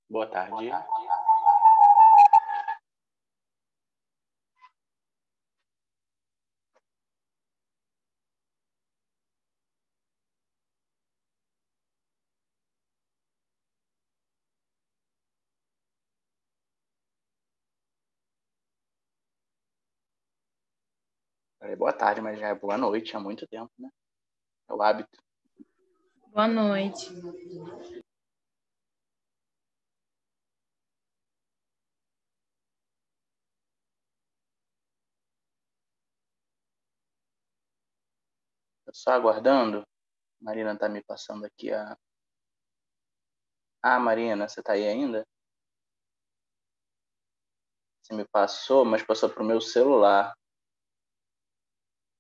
Boa tarde. Falei boa tarde, mas já é boa noite há muito tempo, né? É o hábito. Boa noite. Tô só aguardando. A Marina tá me passando aqui a... Ah, Marina, você tá aí ainda? Você me passou, mas passou pro meu celular.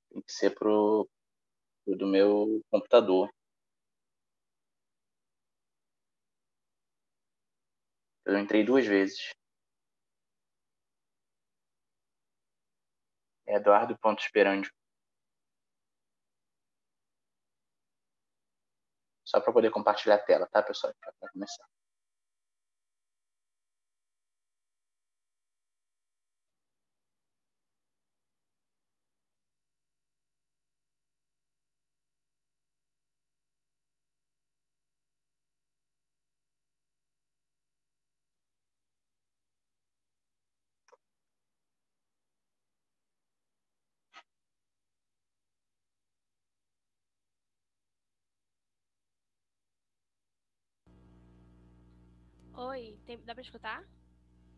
Tem que ser pro do meu computador. Eu entrei 2 vezes. É Eduardo.Esperandio. Só para poder compartilhar a tela, tá, pessoal? Para começar. Oi, dá pra escutar?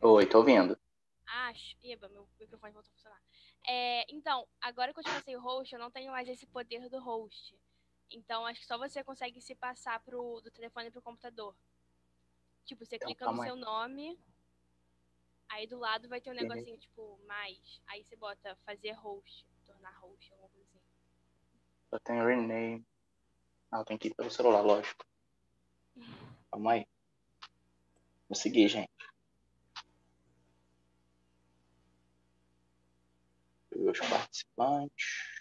Oi, tô ouvindo. Eba, meu microfone voltou a funcionar. Então, agora que eu te passei o host, eu não tenho mais esse poder do host. Então, acho que só você consegue se passar do telefone pro computador. Tipo, você Então, clica no calma aí. seu nome, aí do lado vai ter um negocinho, tipo, mais. Aí você bota fazer host, tornar host, alguma coisa assim. Eu tenho rename. Ah, eu tenho que ir pelo celular, lógico. Calma aí. Vou seguir, gente. Os participantes.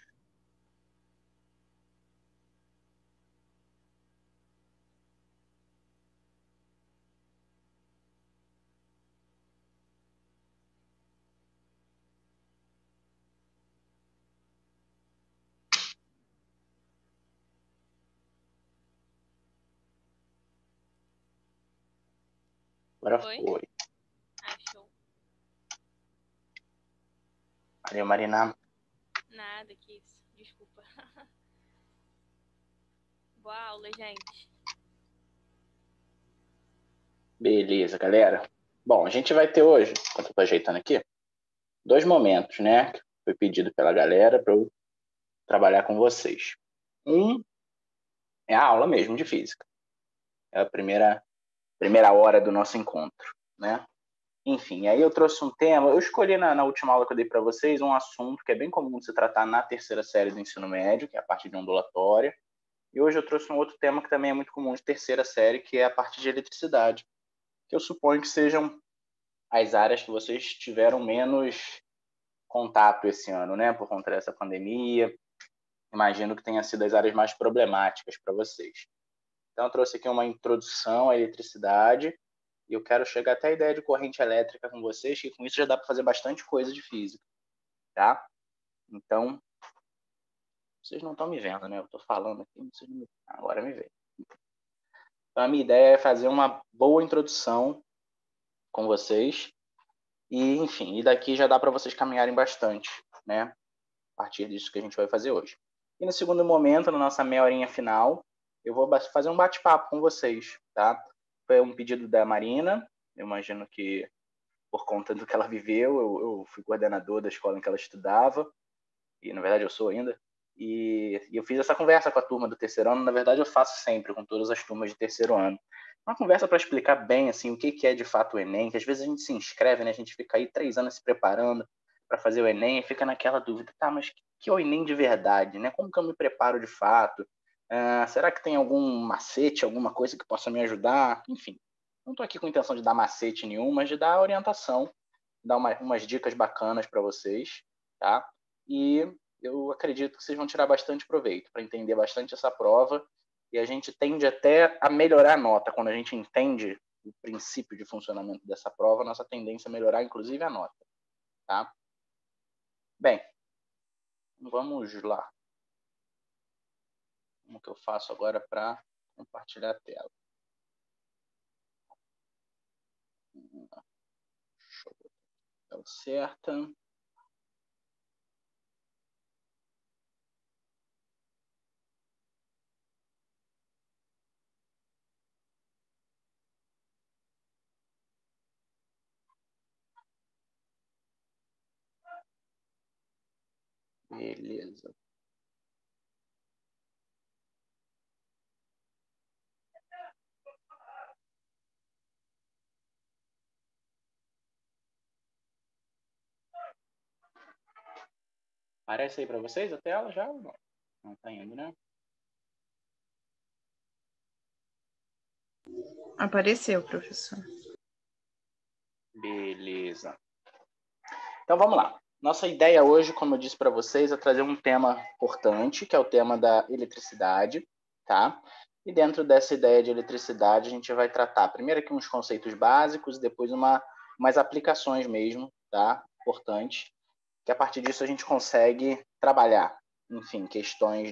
Agora Oi? foi. Show. Valeu, Marina. Nada, que isso. Desculpa. Boa aula, gente. Beleza, galera. Bom, a gente vai ter hoje, enquanto eu tô ajeitando aqui, 2 momentos, né? Que foi pedido pela galera para eu trabalhar com vocês. Um é a aula mesmo de física. É a primeira hora do nosso encontro, né? Enfim, aí eu trouxe um tema, eu escolhi na última aula que eu dei para vocês um assunto que é bem comum de se tratar na terceira série do ensino médio, que é a parte de ondulatória, e hoje eu trouxe um outro tema que também é muito comum de terceira série, que é a parte de eletricidade, que eu suponho que sejam as áreas que vocês tiveram menos contato esse ano, né, por conta dessa pandemia. Imagino que tenha sido as áreas mais problemáticas para vocês. Então eu trouxe aqui uma introdução à eletricidade, e eu quero chegar até a ideia de corrente elétrica com vocês, que com isso já dá para fazer bastante coisa de física, tá? Então, vocês não estão me vendo, né? Eu estou falando aqui, vocês não me... agora me veem. Então, a minha ideia é fazer uma boa introdução com vocês e, enfim, e daqui já dá para vocês caminharem bastante, né? A partir disso que a gente vai fazer hoje. E no segundo momento, na nossa meia horinha final, eu vou fazer um bate-papo com vocês, tá? Foi um pedido da Marina, eu imagino que por conta do que ela viveu, eu fui coordenador da escola em que ela estudava, e na verdade eu sou ainda, e eu fiz essa conversa com a turma do terceiro ano, na verdade eu faço sempre com todas as turmas de terceiro ano. Uma conversa para explicar bem assim, o que é de fato o Enem, que às vezes a gente se inscreve, né? A gente fica aí 3 anos se preparando para fazer o Enem e fica naquela dúvida, tá, mas que é o Enem de verdade, né? Como que eu me preparo de fato? Será que tem algum macete, alguma coisa que possa me ajudar? Enfim, não estou aqui com intenção de dar macete nenhum, mas de dar orientação, dar umas dicas bacanas para vocês, tá? E eu acredito que vocês vão tirar bastante proveito para entender bastante essa prova, e a gente tende até a melhorar a nota quando a gente entende o princípio de funcionamento dessa prova, nossa tendência é melhorar, inclusive, a nota. Tá? Bem, vamos lá. Como que eu faço agora para compartilhar a tela? Deixa eu ver a tela certa. Beleza. Aparece aí para vocês a tela já ou não? Não está indo, né? Apareceu, professor. Beleza. Então vamos lá. Nossa ideia hoje, como eu disse para vocês, é trazer um tema importante, que é o tema da eletricidade, tá? E dentro dessa ideia de eletricidade, a gente vai tratar primeiro aqui uns conceitos básicos, depois umas aplicações mesmo, tá? Importantes, que a partir disso a gente consegue trabalhar, enfim, questões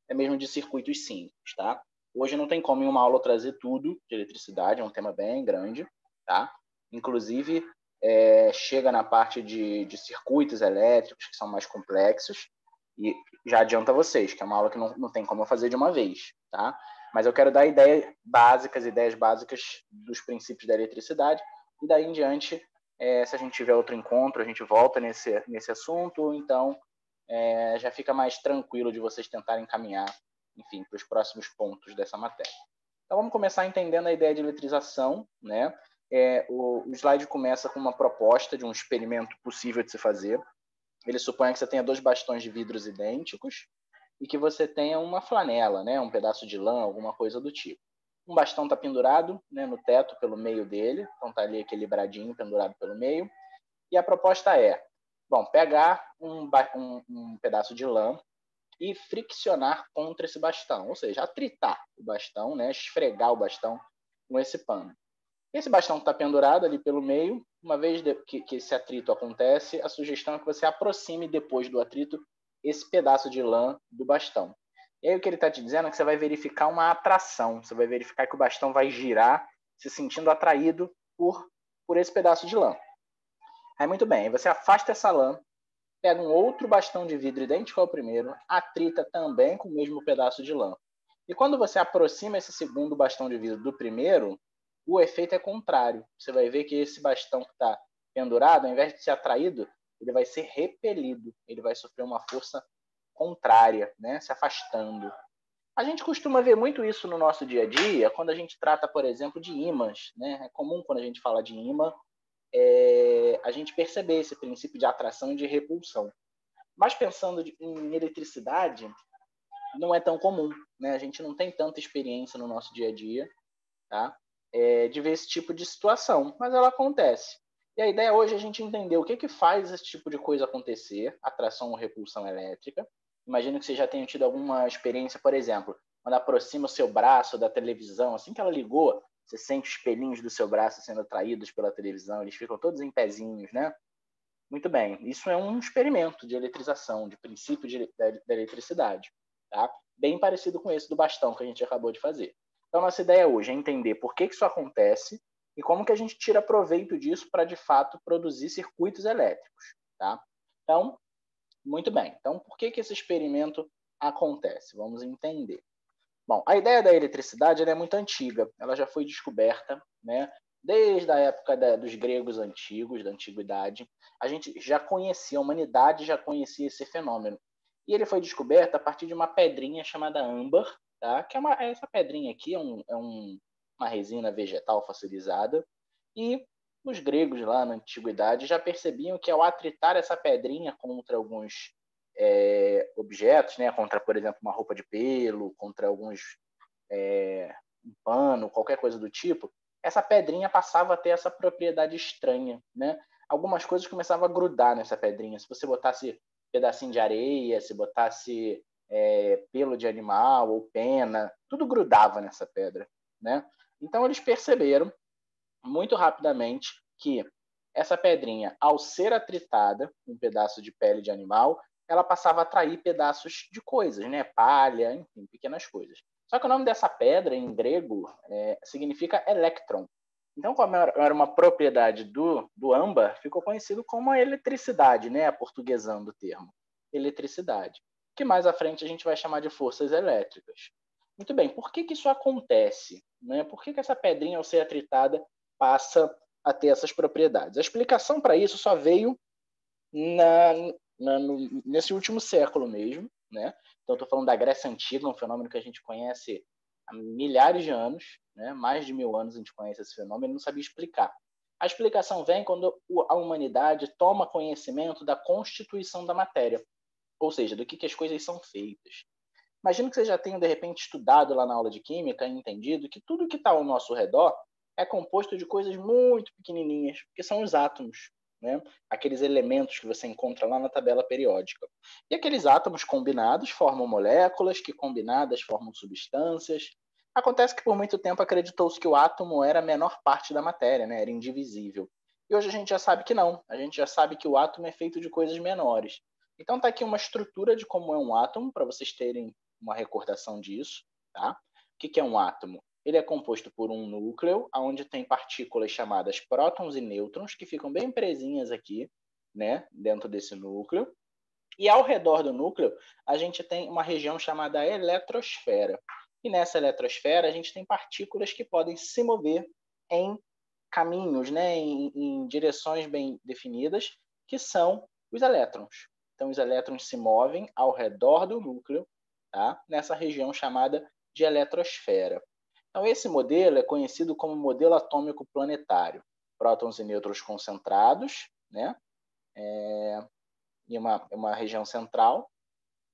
até mesmo de circuitos simples, tá? Hoje não tem como em uma aula eu trazer tudo de eletricidade, é um tema bem grande, tá? Inclusive, chega na parte de circuitos elétricos, que são mais complexos, e já adianto a vocês, que é uma aula que não tem como eu fazer de uma vez, tá? Mas eu quero dar ideias básicas dos princípios da eletricidade, e daí em diante, se a gente tiver outro encontro, a gente volta nesse assunto, então já fica mais tranquilo de vocês tentarem caminhar, enfim, para os próximos pontos dessa matéria. Então vamos começar entendendo a ideia de eletrização, né? O slide começa com uma proposta de um experimento possível de se fazer. Ele supõe que você tenha 2 bastões de vidros idênticos e que você tenha uma flanela, né? Um pedaço de lã, alguma coisa do tipo. Um bastão está pendurado, né, no teto pelo meio dele, então está ali equilibradinho, pendurado pelo meio. E a proposta é, pegar um pedaço de lã e friccionar contra esse bastão, ou seja, atritar o bastão, né, esfregar o bastão com esse pano. Esse bastão está pendurado ali pelo meio. Uma vez que esse atrito acontece, a sugestão é que você aproxime depois do atrito esse pedaço de lã do bastão. E aí o que ele está te dizendo é que você vai verificar uma atração. Você vai verificar que o bastão vai girar, se sentindo atraído por esse pedaço de lã. Aí muito bem, aí você afasta essa lã, pega um outro bastão de vidro idêntico ao primeiro, atrita também com o mesmo pedaço de lã. E quando você aproxima esse segundo bastão de vidro do primeiro, o efeito é contrário. Você vai ver que esse bastão que está pendurado, ao invés de ser atraído, ele vai ser repelido. Ele vai sofrer uma força contrária, né? Se afastando. A gente costuma ver muito isso no nosso dia a dia, quando a gente trata, por exemplo, de ímãs, né? É comum quando a gente fala de ímã, a gente perceber esse princípio de atração e de repulsão. Mas pensando em eletricidade, não é tão comum, né? A gente não tem tanta experiência no nosso dia a dia, tá? De ver esse tipo de situação, mas ela acontece. E a ideia hoje é a gente entender o que faz esse tipo de coisa acontecer, atração ou repulsão elétrica. Imagino que você já tenha tido alguma experiência, por exemplo, quando aproxima o seu braço da televisão, assim que ela ligou, você sente os pelinhos do seu braço sendo atraídos pela televisão, eles ficam todos em pezinhos, né? Muito bem, isso é um experimento de eletrização, de princípio da eletricidade, tá? Bem parecido com esse do bastão que a gente acabou de fazer. Então, nossa ideia hoje é entender por que isso acontece e como que a gente tira proveito disso para, de fato, produzir circuitos elétricos, tá? Então, muito bem. Então, por que esse experimento acontece? Vamos entender. Bom, a ideia da eletricidade é muito antiga. Ela já foi descoberta, né? Desde a época dos gregos antigos, da antiguidade. A gente já conhecia, a humanidade já conhecia esse fenômeno. E ele foi descoberto a partir de uma pedrinha chamada âmbar, tá? Que essa pedrinha aqui uma resina vegetal fossilizada. E os gregos lá na antiguidade já percebiam que ao atritar essa pedrinha contra alguns objetos, né, contra, por exemplo, uma roupa de pelo, contra um pano, qualquer coisa do tipo, essa pedrinha passava a ter essa propriedade estranha, né? Algumas coisas começavam a grudar nessa pedrinha. Se você botasse um pedacinho de areia, se botasse pelo de animal ou pena, tudo grudava nessa pedra, né? Então eles perceberam muito rapidamente que essa pedrinha, ao ser atritada, um pedaço de pele de animal, ela passava a atrair pedaços de coisas, né? Palha, enfim, pequenas coisas. Só que o nome dessa pedra, em grego, significa elétron. Então, como era uma propriedade do âmbar, ficou conhecido como a eletricidade, né? Aportuguesando o termo, eletricidade. Que mais à frente a gente vai chamar de forças elétricas. Muito bem, por que isso acontece? Né? Por que essa pedrinha, ao ser atritada, passa a ter essas propriedades? A explicação para isso só veio nesse último século mesmo, né? Então, estou falando da Grécia Antiga, um fenômeno que a gente conhece há milhares de anos, né? Mais de 1000 anos a gente conhece esse fenômeno e não sabia explicar. A explicação vem quando a humanidade toma conhecimento da constituição da matéria, ou seja, do que as coisas são feitas. Imagino que vocês já tenham, de repente, estudado lá na aula de Química e entendido que tudo que está ao nosso redor é composto de coisas muito pequenininhas, que são os átomos, né? Aqueles elementos que você encontra lá na tabela periódica. E aqueles átomos combinados formam moléculas, que combinadas formam substâncias. Acontece que por muito tempo acreditou-se que o átomo era a menor parte da matéria, né? Era indivisível. E hoje a gente já sabe que não. A gente já sabe que o átomo é feito de coisas menores. Então está aqui uma estrutura de como é um átomo, para vocês terem uma recordação disso. Tá? O que é um átomo? Ele é composto por um núcleo, onde tem partículas chamadas prótons e nêutrons, que ficam bem presinhas aqui, né, dentro desse núcleo. E ao redor do núcleo, a gente tem uma região chamada eletrosfera. E nessa eletrosfera, a gente tem partículas que podem se mover em caminhos, né, em direções bem definidas, que são os elétrons. Então, os elétrons se movem ao redor do núcleo, tá? Nessa região chamada de eletrosfera. Então, esse modelo é conhecido como modelo atômico planetário. Prótons e nêutrons concentrados, né? Em uma região central,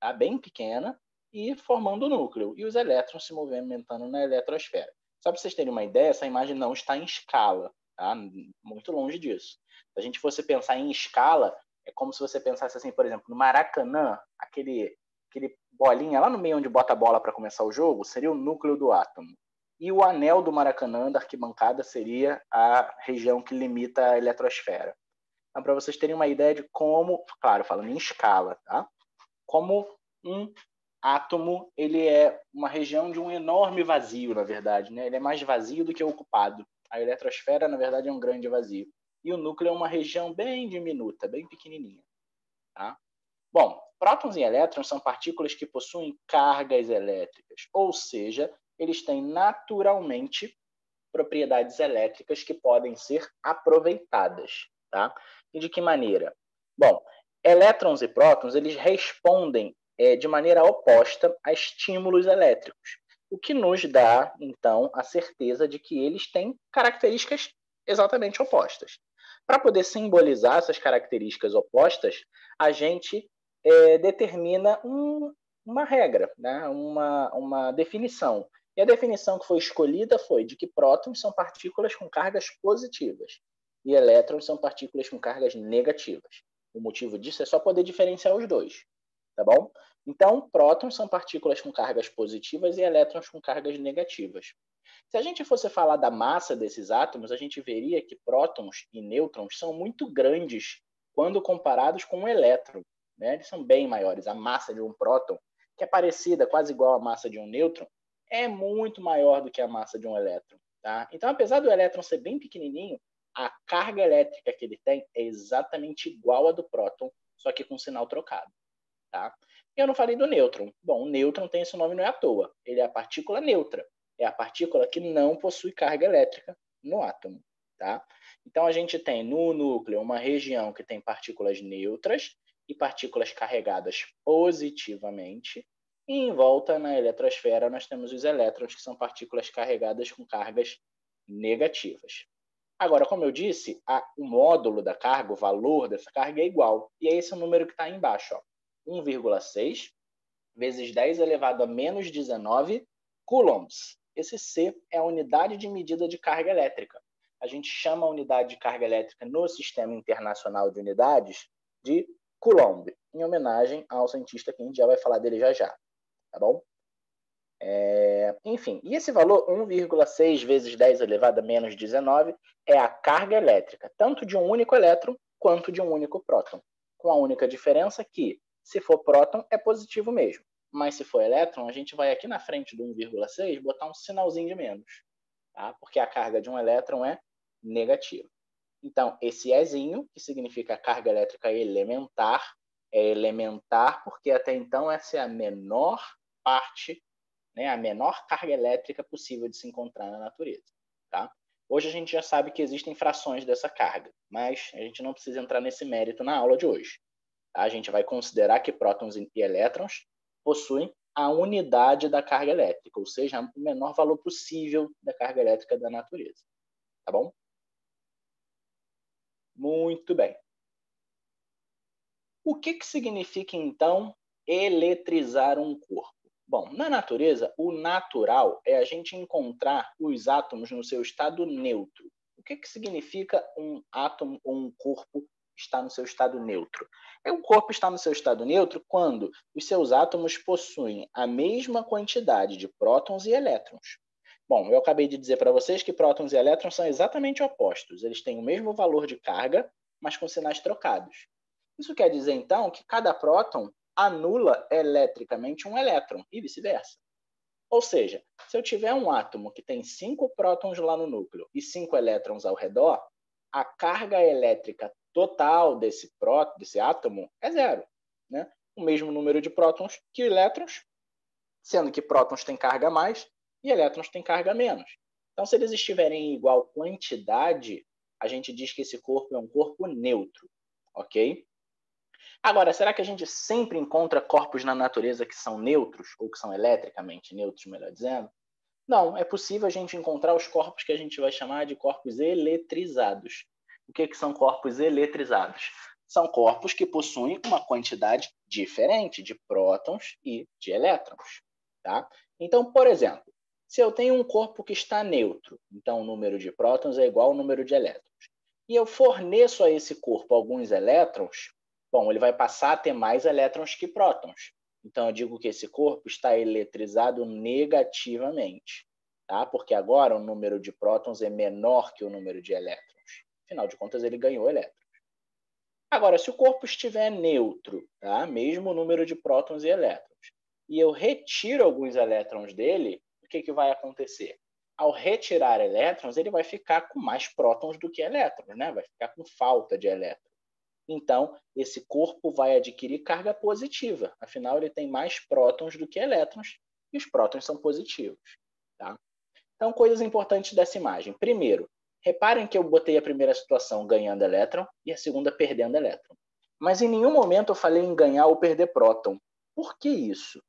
tá? Bem pequena, e formando o núcleo. E os elétrons se movimentando na eletrosfera. Só para vocês terem uma ideia, essa imagem não está em escala, tá? Muito longe disso. Se a gente fosse pensar em escala, é como se você pensasse assim, por exemplo, no Maracanã, aquele bolinha lá no meio onde bota a bola para começar o jogo, seria o núcleo do átomo. E o anel do Maracanã, da arquibancada, seria a região que limita a eletrosfera. Então, para vocês terem uma ideia de como, claro, falando em escala, tá? Como um átomo, ele é uma região de um enorme vazio, na verdade, né? Ele é mais vazio do que ocupado. A eletrosfera, na verdade, é um grande vazio. E o núcleo é uma região bem diminuta, bem pequenininha, tá? Bom, prótons e elétrons são partículas que possuem cargas elétricas, ou seja, eles têm naturalmente propriedades elétricas que podem ser aproveitadas, tá? E de que maneira? Bom, elétrons e prótons, eles respondem de maneira oposta a estímulos elétricos, o que nos dá, então, a certeza de que eles têm características exatamente opostas. Para poder simbolizar essas características opostas, a gente determina uma regra, né? uma definição. E a definição que foi escolhida foi de que prótons são partículas com cargas positivas e elétrons são partículas com cargas negativas. O motivo disso é só poder diferenciar os dois, tá bom? Então, prótons são partículas com cargas positivas e elétrons com cargas negativas. Se a gente fosse falar da massa desses átomos, a gente veria que prótons e nêutrons são muito grandes quando comparados com um elétron, né? Eles são bem maiores. A massa de um próton, que é parecida, quase igual à massa de um nêutron, é muito maior do que a massa de um elétron. Tá? Então, apesar do elétron ser bem pequenininho, a carga elétrica que ele tem é exatamente igual à do próton, só que com sinal trocado. Tá? Eu não falei do nêutron. Bom, o nêutron tem esse nome não é à toa. Ele é a partícula neutra. É a partícula que não possui carga elétrica no átomo. Tá? Então, a gente tem no núcleo uma região que tem partículas neutras e partículas carregadas positivamente. E em volta, na eletrosfera, nós temos os elétrons, que são partículas carregadas com cargas negativas. Agora, como eu disse, o módulo da carga, o valor dessa carga é igual. E é esse o número que está aí embaixo. Ó. 1,6 vezes 10 elevado a menos 19 coulombs. Esse C é a unidade de medida de carga elétrica. A gente chama a unidade de carga elétrica no Sistema Internacional de Unidades de Coulomb, em homenagem ao cientista que a gente já vai falar dele já já. Tá bom? Enfim, e esse valor, 1,6 vezes 10 elevado a menos 19, é a carga elétrica, tanto de um único elétron quanto de um único próton. Com a única diferença que, se for próton, é positivo mesmo. Mas se for elétron, a gente vai aqui na frente do 1,6 botar um sinalzinho de menos, tá? Porque a carga de um elétron é negativa. Então, esse Ezinho, que significa carga elétrica elementar, é elementar porque até então essa é a menor parte, né, a menor carga elétrica possível de se encontrar na natureza. Tá? Hoje a gente já sabe que existem frações dessa carga, mas a gente não precisa entrar nesse mérito na aula de hoje. Tá? A gente vai considerar que prótons e elétrons possuem a unidade da carga elétrica, ou seja, o menor valor possível da carga elétrica da natureza. Tá bom? Muito bem. O que significa, então, eletrizar um corpo? Bom, na natureza, o natural é a gente encontrar os átomos no seu estado neutro. O que significa um átomo ou um corpo estar no seu estado neutro? Um corpo está no seu estado neutro quando os seus átomos possuem a mesma quantidade de prótons e elétrons. Bom, eu acabei de dizer para vocês que prótons e elétrons são exatamente opostos. Eles têm o mesmo valor de carga, mas com sinais trocados. Isso quer dizer, então, que cada próton anula eletricamente um elétron e vice-versa. Ou seja, se eu tiver um átomo que tem 5 prótons lá no núcleo e 5 elétrons ao redor, a carga elétrica total desse átomo é zero. Né? O mesmo número de prótons que elétrons, sendo que prótons têm carga a mais e elétrons têm carga a menos. Então, se eles estiverem em igual quantidade, a gente diz que esse corpo é um corpo neutro. Ok? Agora, será que a gente sempre encontra corpos na natureza que são neutros, ou que são eletricamente neutros, melhor dizendo? Não, é possível a gente encontrar os corpos que a gente vai chamar de corpos eletrizados. O que são corpos eletrizados? São corpos que possuem uma quantidade diferente de prótons e de elétrons. Tá? Então, por exemplo, se eu tenho um corpo que está neutro, então o número de prótons é igual ao número de elétrons, e eu forneço a esse corpo alguns elétrons, bom, ele vai passar a ter mais elétrons que prótons. Então, eu digo que esse corpo está eletrizado negativamente, tá? Porque agora o número de prótons é menor que o número de elétrons. Afinal de contas, ele ganhou elétrons. Agora, se o corpo estiver neutro, tá? Mesmo o número de prótons e elétrons, e eu retiro alguns elétrons dele, o que vai acontecer? Ao retirar elétrons, ele vai ficar com mais prótons do que elétrons, né? Vai ficar com falta de elétrons. Então, esse corpo vai adquirir carga positiva. Afinal, ele tem mais prótons do que elétrons, e os prótons são positivos. Tá? Então, coisas importantes dessa imagem. Primeiro, reparem que eu botei a primeira situação ganhando elétron e a segunda perdendo elétron. Mas em nenhum momento eu falei em ganhar ou perder próton. Por que isso?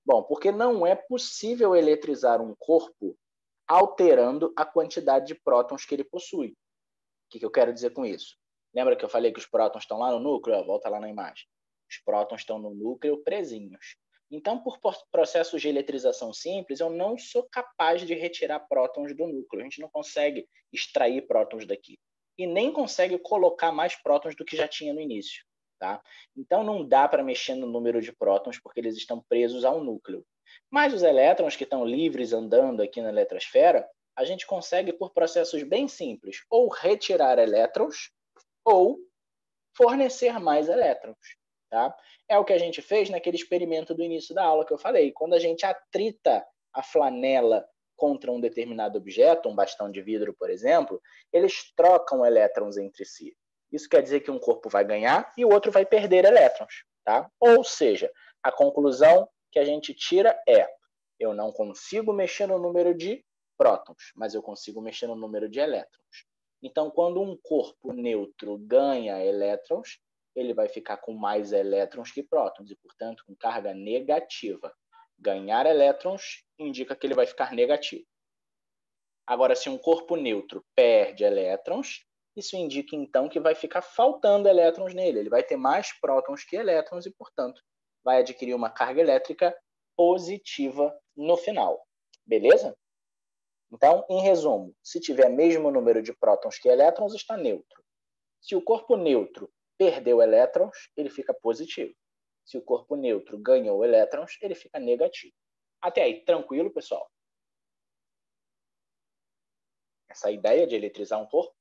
Bom, porque não é possível eletrizar um corpo alterando a quantidade de prótons que ele possui. O que eu quero dizer com isso? Lembra que eu falei que os prótons estão lá no núcleo? Volta lá na imagem. Os prótons estão no núcleo presinhos. Então, por processos de eletrização simples, eu não sou capaz de retirar prótons do núcleo. A gente não consegue extrair prótons daqui. E nem consegue colocar mais prótons do que já tinha no início. Tá? Então, não dá para mexer no número de prótons, porque eles estão presos ao núcleo. Mas os elétrons que estão livres andando aqui na eletrosfera, a gente consegue, por processos bem simples, ou retirar elétrons ou fornecer mais elétrons. Tá? É o que a gente fez naquele experimento do início da aula que eu falei. Quando a gente atrita a flanela contra um determinado objeto, um bastão de vidro, por exemplo, eles trocam elétrons entre si. Isso quer dizer que um corpo vai ganhar e o outro vai perder elétrons. Tá? Ou seja, a conclusão que a gente tira é: eu não consigo mexer no número de prótons, mas eu consigo mexer no número de elétrons. Então, quando um corpo neutro ganha elétrons, ele vai ficar com mais elétrons que prótons e, portanto, com carga negativa. Ganhar elétrons indica que ele vai ficar negativo. Agora, se um corpo neutro perde elétrons, isso indica, então, que vai ficar faltando elétrons nele. Ele vai ter mais prótons que elétrons e, portanto, vai adquirir uma carga elétrica positiva no final. Beleza? Então, em resumo, se tiver mesmo número de prótons que elétrons, está neutro. Se o corpo neutro perdeu elétrons, ele fica positivo. Se o corpo neutro ganhou elétrons, ele fica negativo. Até aí, tranquilo, pessoal? Essa ideia de eletrizar um corpo?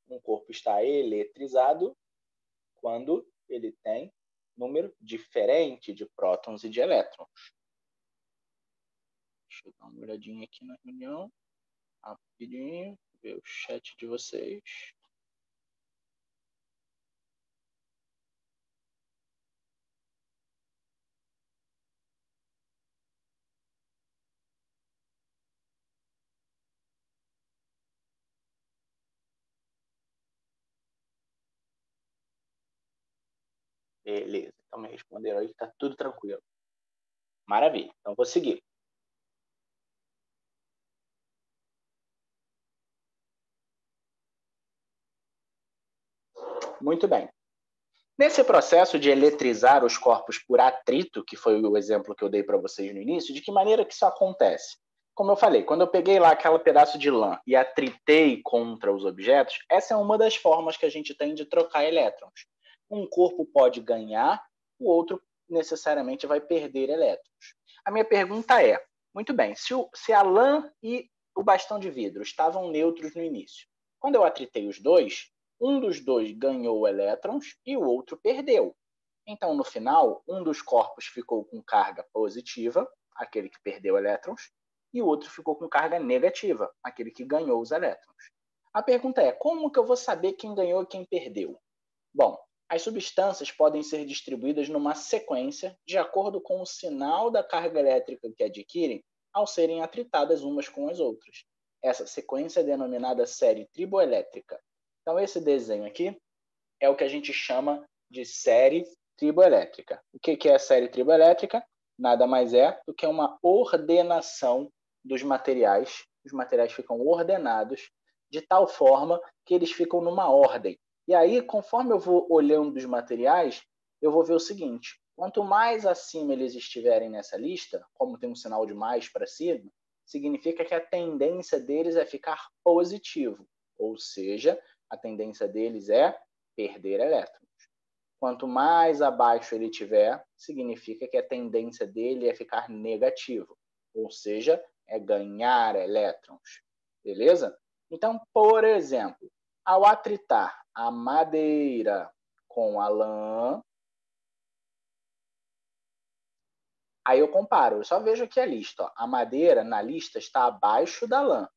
Um corpo está eletrizado quando ele tem número diferente de prótons e de elétrons. Deixa eu dar uma olhadinha aqui na reunião, rapidinho, ver o chat de vocês. Beleza, então me responderam aí que está tudo tranquilo. Maravilha, então vou seguir. Muito bem. Nesse processo de eletrizar os corpos por atrito, que foi o exemplo que eu dei para vocês no início, de que maneira que isso acontece? Como eu falei, quando eu peguei lá aquele pedaço de lã e atritei contra os objetos, essa é uma das formas que a gente tem de trocar elétrons. Um corpo pode ganhar, o outro necessariamente vai perder elétrons. A minha pergunta é, muito bem, se a lã e o bastão de vidro estavam neutros no início, quando eu atritei os dois, um dos dois ganhou elétrons e o outro perdeu. Então, no final, um dos corpos ficou com carga positiva, aquele que perdeu elétrons, e o outro ficou com carga negativa, aquele que ganhou os elétrons. A pergunta é, como que eu vou saber quem ganhou e quem perdeu? Bom, as substâncias podem ser distribuídas numa sequência de acordo com o sinal da carga elétrica que adquirem ao serem atritadas umas com as outras. Essa sequência é denominada série triboelétrica. Então, esse desenho aqui é o que a gente chama de série triboelétrica. O que é a série triboelétrica? Nada mais é do que uma ordenação dos materiais. Os materiais ficam ordenados de tal forma que eles ficam numa ordem. E aí, conforme eu vou olhando os materiais, eu vou ver o seguinte: quanto mais acima eles estiverem nessa lista, como tem um sinal de mais para cima, significa que a tendência deles é ficar positivo, ou seja, a tendência deles é perder elétrons. Quanto mais abaixo ele tiver, significa que a tendência dele é ficar negativo, ou seja, é ganhar elétrons. Beleza? Então, por exemplo, ao atritar a madeira com a lã, aí eu comparo, eu só vejo aqui a lista. Ó. A madeira na lista está abaixo da lã.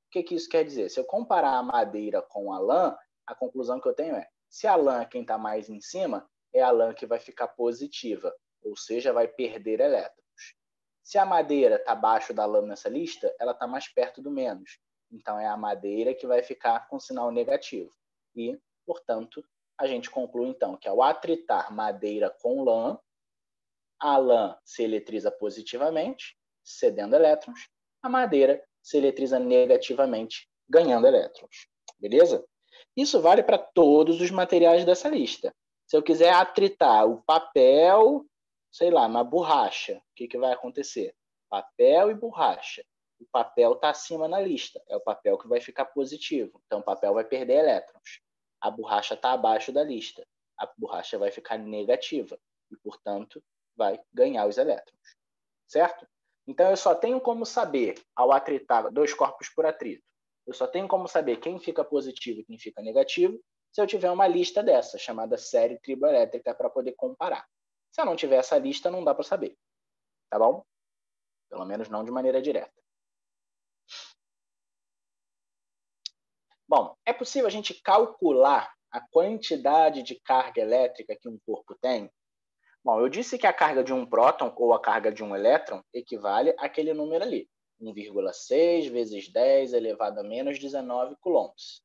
O que isso quer dizer? Se eu comparar a madeira com a lã, a conclusão que eu tenho é, se a lã é quem está mais em cima, é a lã que vai ficar positiva, ou seja, vai perder elétrons. Se a madeira está abaixo da lã nessa lista, ela está mais perto do menos. Então, é a madeira que vai ficar com sinal negativo. E, portanto, a gente conclui, então, que ao atritar madeira com lã, a lã se eletriza positivamente, cedendo elétrons, a madeira se eletriza negativamente, ganhando elétrons. Beleza? Isso vale para todos os materiais dessa lista. Se eu quiser atritar o papel, sei lá, na borracha, o que vai acontecer? Papel e borracha. O papel está acima na lista, é o papel que vai ficar positivo, então o papel vai perder elétrons. A borracha está abaixo da lista, a borracha vai ficar negativa e, portanto, vai ganhar os elétrons, certo? Então, eu só tenho como saber, ao atritar dois corpos por atrito, eu só tenho como saber quem fica positivo e quem fica negativo se eu tiver uma lista dessa, chamada série triboelétrica, para poder comparar. Se eu não tiver essa lista, não dá para saber, tá bom? Pelo menos não de maneira direta. Bom, é possível a gente calcular a quantidade de carga elétrica que um corpo tem? Bom, eu disse que a carga de um próton ou a carga de um elétron equivale àquele número ali, 1,6 vezes 10 elevado a menos 19 coulombs.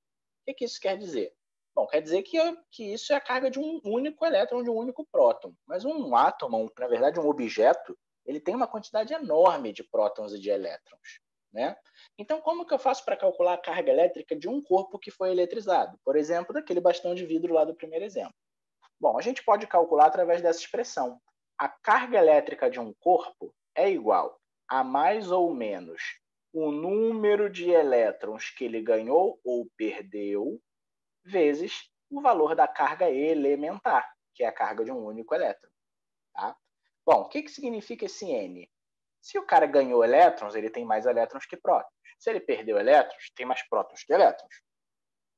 O que isso quer dizer? Bom, quer dizer que isso é a carga de um único elétron, de um único próton. Mas um átomo, na verdade um objeto, ele tem uma quantidade enorme de prótons e de elétrons. Né? Então, como que eu faço para calcular a carga elétrica de um corpo que foi eletrizado? Por exemplo, daquele bastão de vidro lá do primeiro exemplo. Bom, a gente pode calcular através dessa expressão. A carga elétrica de um corpo é igual a mais ou menos o número de elétrons que ele ganhou ou perdeu vezes o valor da carga elementar. que é a carga de um único elétron. Tá? Bom, o que significa esse N? Se o cara ganhou elétrons, ele tem mais elétrons que prótons. Se ele perdeu elétrons, tem mais prótons que elétrons.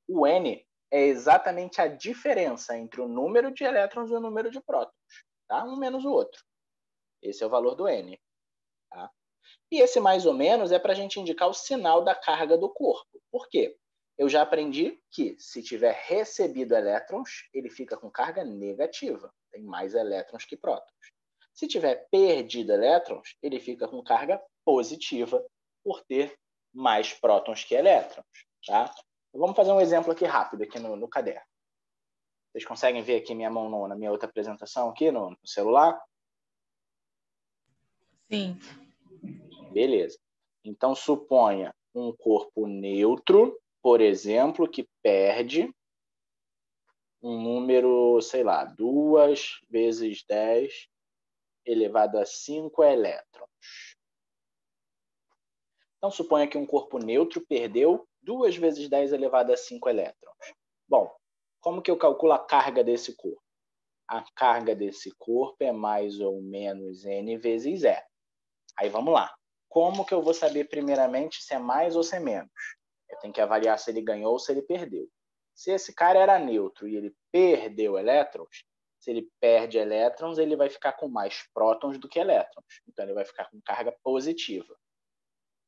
O N é exatamente a diferença entre o número de elétrons e o número de prótons. Tá? Um menos o outro. Esse é o valor do N. Tá? E esse mais ou menos é para a gente indicar o sinal da carga do corpo. Por quê? Eu já aprendi que se tiver recebido elétrons, ele fica com carga negativa. Tem mais elétrons que prótons. Se tiver perdido elétrons, ele fica com carga positiva por ter mais prótons que elétrons. Tá? Vamos fazer um exemplo aqui rápido aqui no caderno. Vocês conseguem ver aqui minha mão na minha outra apresentação aqui no celular? Sim. Beleza. Então, suponha um corpo neutro, por exemplo, que perde um número, sei lá, 2 vezes 10 elevado a 5 elétrons. Então, suponha que um corpo neutro perdeu 2 vezes 10 elevado a 5 elétrons. Bom, como que eu calculo a carga desse corpo? A carga desse corpo é mais ou menos N vezes E. Aí vamos lá. Como que eu vou saber primeiramente se é mais ou se é menos? Eu tenho que avaliar se ele ganhou ou se ele perdeu. Se esse cara era neutro e ele perdeu elétrons, se ele perde elétrons, ele vai ficar com mais prótons do que elétrons. Então, ele vai ficar com carga positiva.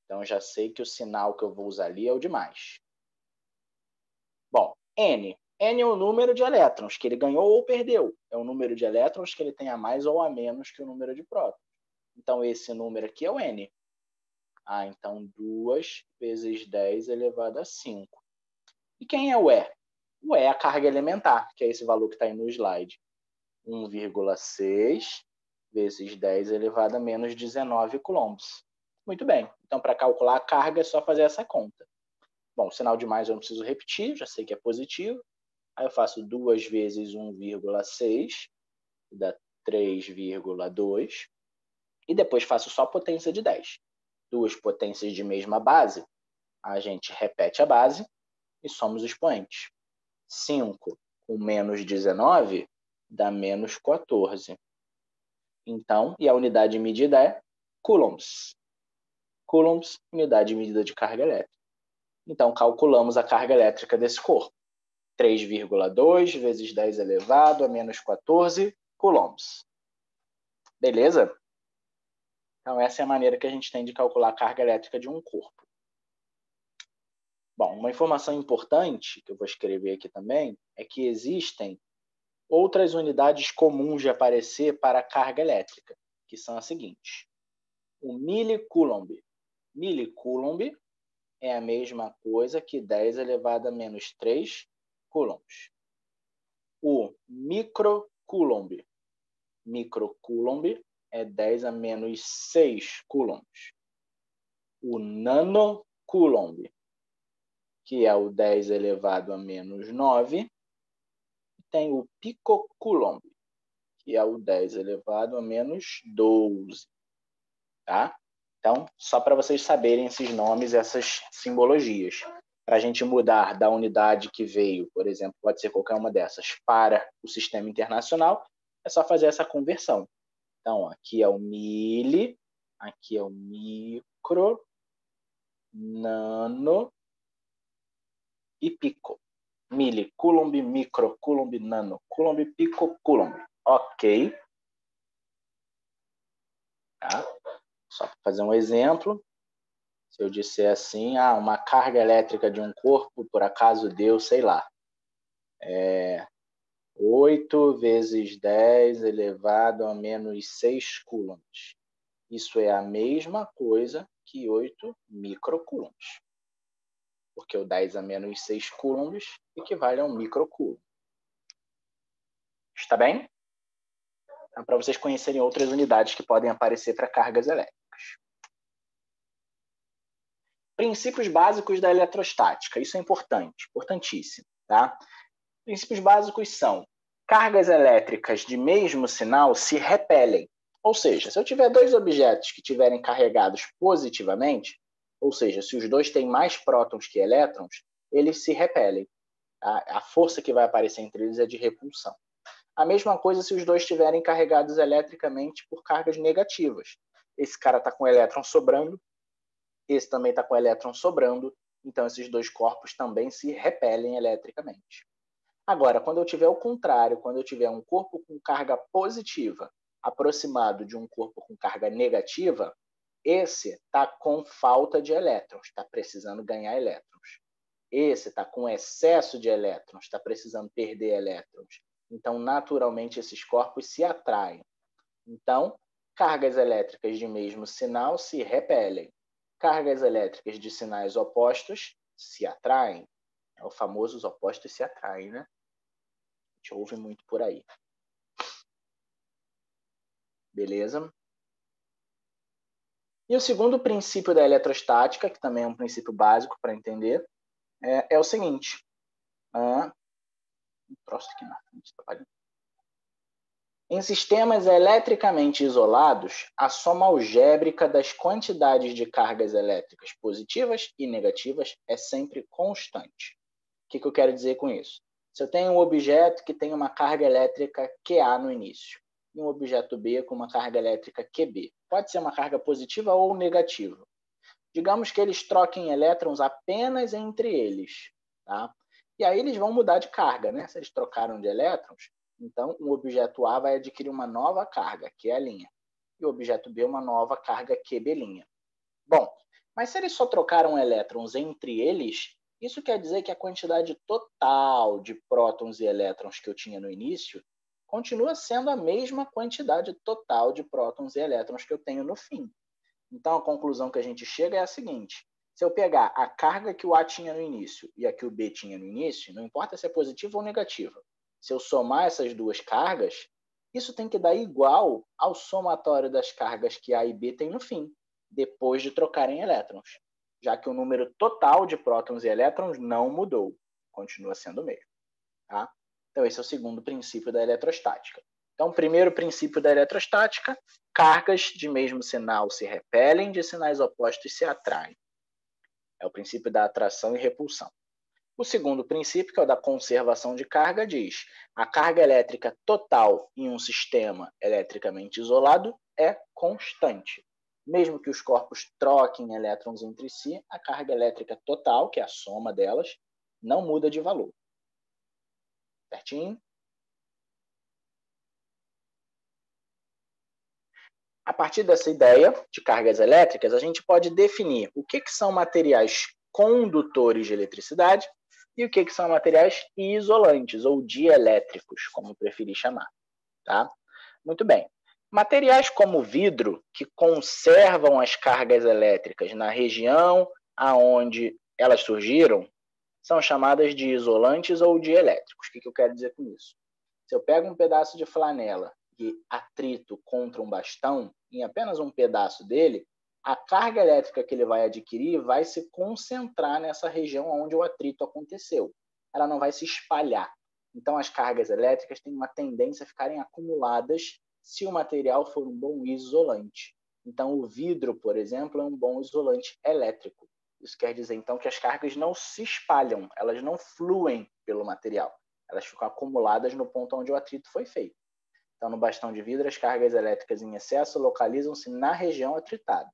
Então, eu já sei que o sinal que eu vou usar ali é o de mais. Bom, N. N é o número de elétrons que ele ganhou ou perdeu. É o número de elétrons que ele tem a mais ou a menos que o número de prótons. Então, esse número aqui é o N. Então 2 vezes 10 elevado a 5. E quem é o E? O E é a carga elementar, que é esse valor que está aí no slide. 1,6 vezes 10 elevado a menos 19 coulombs. Muito bem. Então, para calcular a carga, é só fazer essa conta. Bom, o sinal de mais eu não preciso repetir, já sei que é positivo. Aí eu faço 2 vezes 1,6, dá 3,2. E depois faço só potência de 10. Duas potências de mesma base, a gente repete a base e soma os expoentes. 5 com menos 19 dá menos 14. Então, e a unidade de medida é coulombs. Coulombs, unidade de medida de carga elétrica. Então, calculamos a carga elétrica desse corpo. 3,2 vezes 10 elevado a menos 14 coulombs. Beleza? Então, essa é a maneira que a gente tem de calcular a carga elétrica de um corpo. Bom, uma informação importante que eu vou escrever aqui também é que existem outras unidades comuns de aparecer para a carga elétrica, que são as seguintes. O milicoulomb. Milicoulomb é a mesma coisa que 10 elevado a menos 3 coulombs. O microcoulomb. Microcoulomb é 10 a menos 6 coulombs. O nanocoulomb, que é o 10 elevado a menos 9. Tem o picocoulomb, que é o 10 elevado a menos 12. Tá? Então, só para vocês saberem esses nomes, essas simbologias. Para a gente mudar da unidade que veio, por exemplo, pode ser qualquer uma dessas, para o sistema internacional, é só fazer essa conversão. Então, aqui é o mili, aqui é o micro, nano e pico. Milicoulomb, microcoulomb, nanocoulomb, picocoulomb. Ok. Tá? Só para fazer um exemplo. Se eu disser assim, uma carga elétrica de um corpo, por acaso deu, sei lá, 8 vezes 10 elevado a menos 6 coulombs. Isso é a mesma coisa que 8 microcoulombs. Porque o 10 a menos 6 coulombs equivale a um microcoulomb. Está bem? Então, para vocês conhecerem outras unidades que podem aparecer para cargas elétricas. Princípios básicos da eletrostática. Isso é importante, importantíssimo. Tá? Princípios básicos são: cargas elétricas de mesmo sinal se repelem. Ou seja, se eu tiver dois objetos que estiverem carregados positivamente, ou seja, se os dois têm mais prótons que elétrons, eles se repelem. A força que vai aparecer entre eles é de repulsão. A mesma coisa se os dois estiverem carregados eletricamente por cargas negativas. Esse cara está com elétron sobrando, esse também está com elétron sobrando, então esses dois corpos também se repelem eletricamente. Agora, quando eu tiver o contrário, quando eu tiver um corpo com carga positiva aproximado de um corpo com carga negativa, esse está com falta de elétrons, está precisando ganhar elétrons. Esse está com excesso de elétrons, está precisando perder elétrons. Então, naturalmente, esses corpos se atraem. Então, cargas elétricas de mesmo sinal se repelem. Cargas elétricas de sinais opostos se atraem. É o famoso os opostos se atraem, né? A gente ouve muito por aí. Beleza? E o segundo princípio da eletrostática, que também é um princípio básico para entender, é o seguinte. Em sistemas eletricamente isolados, a soma algébrica das quantidades de cargas elétricas positivas e negativas é sempre constante. O que eu quero dizer com isso? Se eu tenho um objeto que tem uma carga elétrica QA no início, e um objeto B com uma carga elétrica QB, pode ser uma carga positiva ou negativa. Digamos que eles troquem elétrons apenas entre eles, tá? E aí eles vão mudar de carga, né? Se eles trocaram de elétrons, então o objeto A vai adquirir uma nova carga, que é a linha, e o objeto B uma nova carga QB'. Bom, mas se eles só trocaram elétrons entre eles, isso quer dizer que a quantidade total de prótons e elétrons que eu tinha no início continua sendo a mesma quantidade total de prótons e elétrons que eu tenho no fim. Então, a conclusão que a gente chega é a seguinte. Se eu pegar a carga que o A tinha no início e a que o B tinha no início, não importa se é positiva ou negativa, se eu somar essas duas cargas, isso tem que dar igual ao somatório das cargas que A e B têm no fim, depois de trocarem elétrons, já que o número total de prótons e elétrons não mudou, continua sendo o mesmo. Tá? Então, esse é o segundo princípio da eletrostática. Então, o primeiro princípio da eletrostática, cargas de mesmo sinal se repelem, de sinais opostos se atraem. É o princípio da atração e repulsão. O segundo princípio, que é o da conservação de carga, diz: a carga elétrica total em um sistema eletricamente isolado é constante. Mesmo que os corpos troquem elétrons entre si, a carga elétrica total, que é a soma delas, não muda de valor. Certinho? A partir dessa ideia de cargas elétricas, a gente pode definir o que são materiais condutores de eletricidade e o que são materiais isolantes ou dielétricos, como preferir chamar. Tá? Muito bem. Materiais como vidro, que conservam as cargas elétricas na região aonde elas surgiram, são chamadas de isolantes ou dielétricos. O que eu quero dizer com isso? Se eu pego um pedaço de flanela e atrito contra um bastão, em apenas um pedaço dele, a carga elétrica que ele vai adquirir vai se concentrar nessa região onde o atrito aconteceu. Ela não vai se espalhar. Então, as cargas elétricas têm uma tendência a ficarem acumuladas se o material for um bom isolante. Então, o vidro, por exemplo, é um bom isolante elétrico. Isso quer dizer, então, que as cargas não se espalham, elas não fluem pelo material. Elas ficam acumuladas no ponto onde o atrito foi feito. Então, no bastão de vidro, as cargas elétricas em excesso localizam-se na região atritada.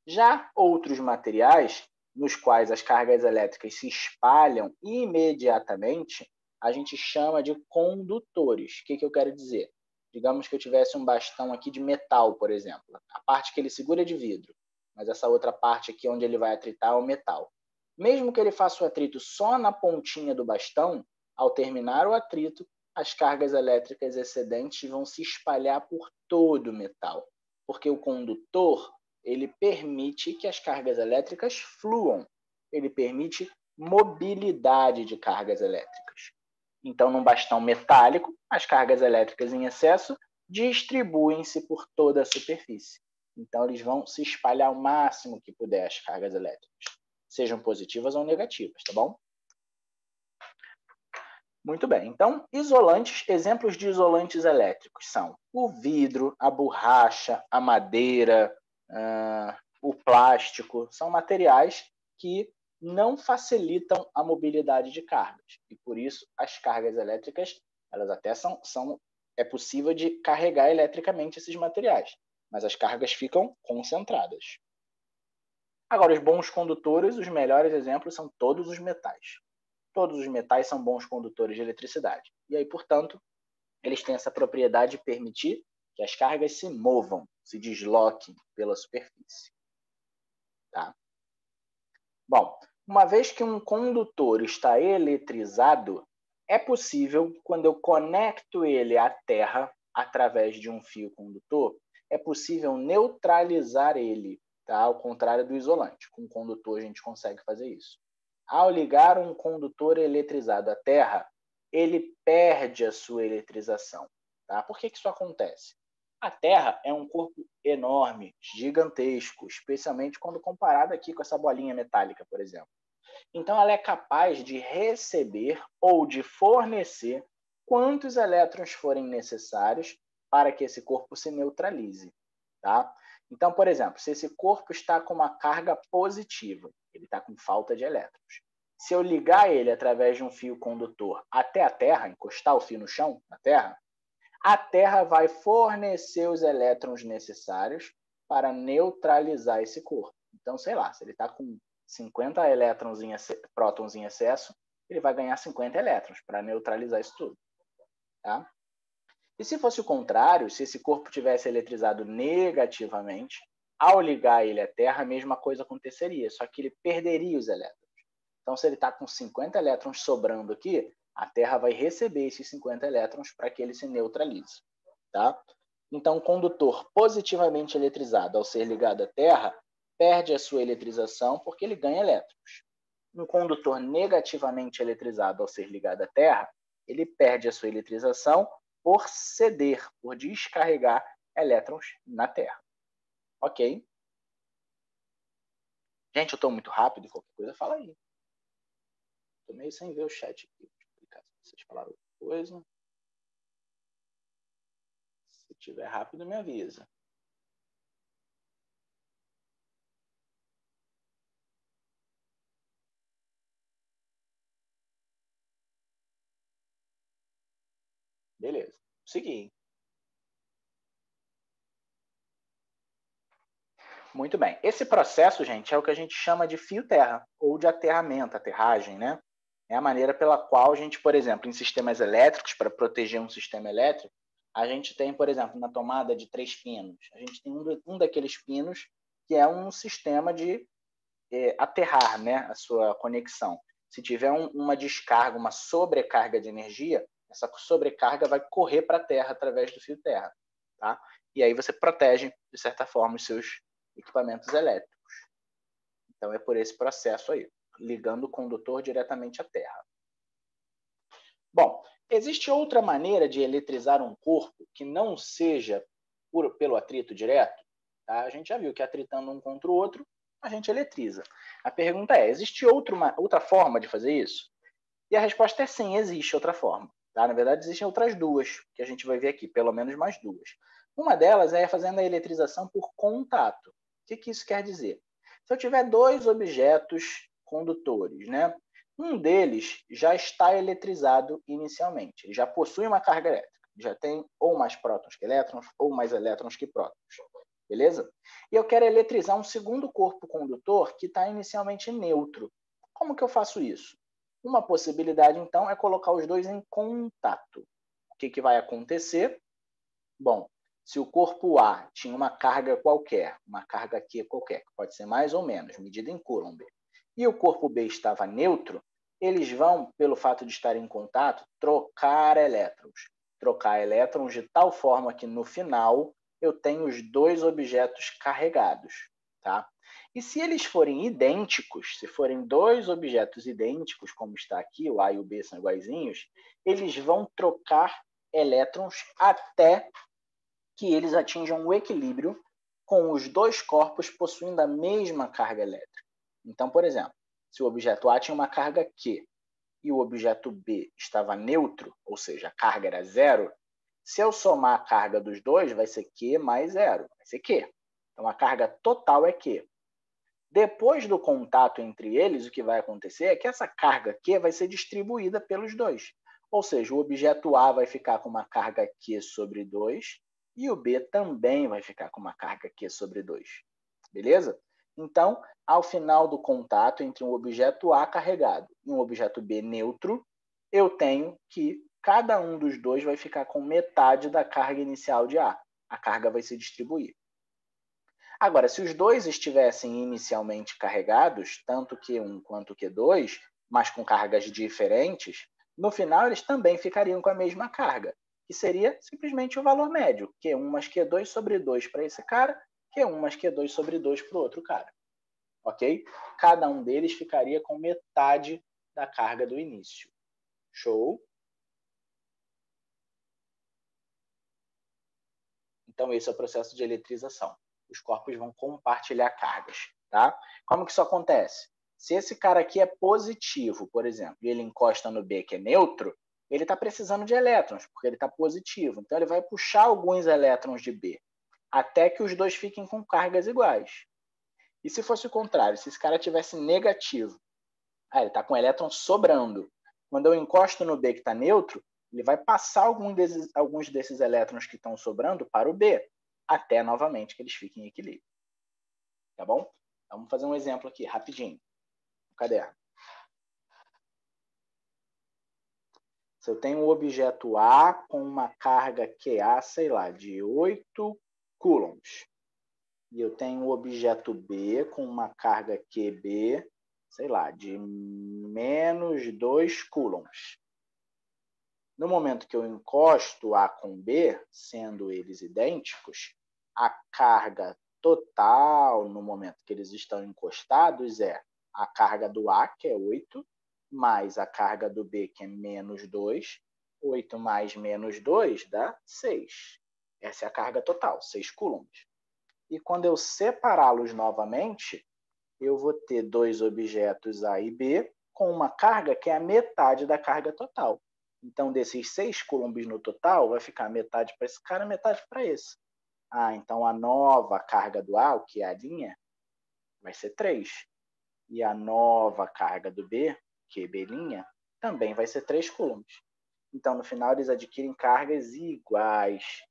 Já outros materiais, nos quais as cargas elétricas se espalham imediatamente, a gente chama de condutores. O que eu quero dizer? Digamos que eu tivesse um bastão aqui de metal, por exemplo. A parte que ele segura é de vidro, mas essa outra parte aqui onde ele vai atritar é o metal. Mesmo que ele faça o atrito só na pontinha do bastão, ao terminar o atrito, as cargas elétricas excedentes vão se espalhar por todo o metal, porque o condutor ele permite que as cargas elétricas fluam, ele permite mobilidade de cargas elétricas. Então, num bastão metálico, as cargas elétricas em excesso distribuem-se por toda a superfície. Então, eles vão se espalhar o máximo que puder as cargas elétricas, sejam positivas ou negativas, tá bom? Muito bem. Então, isolantes, exemplos de isolantes elétricos são o vidro, a borracha, a madeira, o plástico. São materiais que não facilitam a mobilidade de cargas. E, por isso, as cargas elétricas Elas até é possível de carregar eletricamente esses materiais, mas as cargas ficam concentradas. Agora, os bons condutores, os melhores exemplos são todos os metais. Todos os metais são bons condutores de eletricidade. E aí, portanto, eles têm essa propriedade de permitir que as cargas se movam, se desloquem pela superfície. Tá? Bom, uma vez que um condutor está eletrizado, é possível, quando eu conecto ele à terra através de um fio condutor, é possível neutralizar ele, tá? Ao contrário do isolante. Com o condutor a gente consegue fazer isso. Ao ligar um condutor eletrizado à terra, ele perde a sua eletrização. Tá? Por que isso acontece? A Terra é um corpo enorme, gigantesco, especialmente quando comparado aqui com essa bolinha metálica, por exemplo. Então, ela é capaz de receber ou de fornecer quantos elétrons forem necessários para que esse corpo se neutralize. Tá? Então, por exemplo, se esse corpo está com uma carga positiva, ele está com falta de elétrons. Se eu ligar ele através de um fio condutor até a Terra, encostar o fio no chão, na Terra, a Terra vai fornecer os elétrons necessários para neutralizar esse corpo. Então, sei lá, se ele está com 50 prótons em excesso, ele vai ganhar 50 elétrons para neutralizar isso tudo. Tá? E se fosse o contrário, se esse corpo tivesse eletrizado negativamente, ao ligar ele à Terra, a mesma coisa aconteceria, só que ele perderia os elétrons. Então, se ele está com 50 elétrons sobrando aqui, a Terra vai receber esses 50 elétrons para que ele se neutralize. Tá? Então, o condutor positivamente eletrizado, ao ser ligado à Terra, perde a sua eletrização porque ele ganha elétrons. Um condutor negativamente eletrizado, ao ser ligado à Terra, ele perde a sua eletrização por ceder, por descarregar elétrons na Terra. Ok? Gente, eu estou muito rápido, qualquer coisa fala aí. Estou meio sem ver o chat aqui. Se vocês falaram outra coisa. Se tiver rápido, me avisa. Beleza. Segui. Muito bem. Esse processo, gente, é o que a gente chama de fio-terra, ou de aterramento, aterragem, né? É a maneira pela qual a gente, por exemplo, em sistemas elétricos, para proteger um sistema elétrico, a gente tem, por exemplo, na tomada de 3 pinos, a gente tem um daqueles pinos que é um sistema de aterrar, né, a sua conexão. Se tiver uma descarga, uma sobrecarga de energia, essa sobrecarga vai correr para a Terra através do fio terra. Tá? E aí você protege, de certa forma, os seus equipamentos elétricos. Então é por esse processo aí, ligando o condutor diretamente à Terra. Bom, existe outra maneira de eletrizar um corpo que não seja pelo atrito direto? Tá? A gente já viu que atritando um contra o outro, a gente eletriza. A pergunta é, existe outra forma de fazer isso? E a resposta é sim, existe outra forma. Tá? Na verdade, existem outras duas, que a gente vai ver aqui, pelo menos mais duas. Uma delas é fazendo a eletrização por contato. O que isso quer dizer? Se eu tiver dois objetos condutores, né? Um deles já está eletrizado inicialmente, ele já possui uma carga elétrica, já tem ou mais prótons que elétrons, ou mais elétrons que prótons. Beleza? E eu quero eletrizar um segundo corpo condutor que está inicialmente neutro. Como que eu faço isso? Uma possibilidade, então, é colocar os dois em contato. O que vai acontecer? Bom, se o corpo A tinha uma carga qualquer, uma carga Q qualquer, que pode ser mais ou menos, medida em Coulomb, e o corpo B estava neutro, eles vão, pelo fato de estarem em contato, trocar elétrons. Trocar elétrons de tal forma que, no final, eu tenho os dois objetos carregados. Tá? E se eles forem idênticos, se forem dois objetos idênticos, como está aqui, o A e o B são iguaizinhos, eles vão trocar elétrons até que eles atinjam o equilíbrio com os dois corpos possuindo a mesma carga elétrica. Então, por exemplo, se o objeto A tinha uma carga Q e o objeto B estava neutro, ou seja, a carga era zero, se eu somar a carga dos dois, vai ser Q mais zero, vai ser Q. Então, a carga total é Q. Depois do contato entre eles, o que vai acontecer é que essa carga Q vai ser distribuída pelos dois. Ou seja, o objeto A vai ficar com uma carga Q sobre 2 e o B também vai ficar com uma carga Q sobre 2. Beleza? Então, ao final do contato entre um objeto A carregado e um objeto B neutro, eu tenho que cada um dos dois vai ficar com metade da carga inicial de A. A carga vai se distribuir. Agora, se os dois estivessem inicialmente carregados, tanto Q1 quanto Q2, mas com cargas diferentes, no final eles também ficariam com a mesma carga, que seria simplesmente o valor médio, Q1 mais Q2 sobre 2 para esse cara, Q1 mais Q2 sobre 2 para o outro cara. Ok? Cada um deles ficaria com metade da carga do início. Show? Então, esse é o processo de eletrização. Os corpos vão compartilhar cargas. Tá? Como que isso acontece? Se esse cara aqui é positivo, por exemplo, e ele encosta no B, que é neutro, ele está precisando de elétrons, porque ele está positivo. Então, ele vai puxar alguns elétrons de B, até que os dois fiquem com cargas iguais. E se fosse o contrário, se esse cara tivesse negativo, ele está com elétron sobrando. Quando eu encosto no B que está neutro, ele vai passar alguns desses elétrons que estão sobrando para o B, até novamente que eles fiquem em equilíbrio. Tá bom? Então, vamos fazer um exemplo aqui, rapidinho, no caderno. Se eu tenho um objeto A com uma carga QA, sei lá, de 8 coulombs, e eu tenho um objeto B com uma carga QB, sei lá, de menos 2 coulombs. No momento que eu encosto A com B, sendo eles idênticos, a carga total, no momento que eles estão encostados, é a carga do A, que é 8, mais a carga do B, que é menos 2. 8 mais menos 2 dá 6. Essa é a carga total, 6 coulombs. E quando eu separá-los novamente, eu vou ter dois objetos A e B com uma carga que é a metade da carga total. Então, desses 6 coulombs no total, vai ficar metade para esse cara, metade para esse. Então a nova carga do A, o que é a linha, vai ser 3. E a nova carga do B, que é B', também vai ser 3 coulombs. Então, no final, eles adquirem cargas iguais.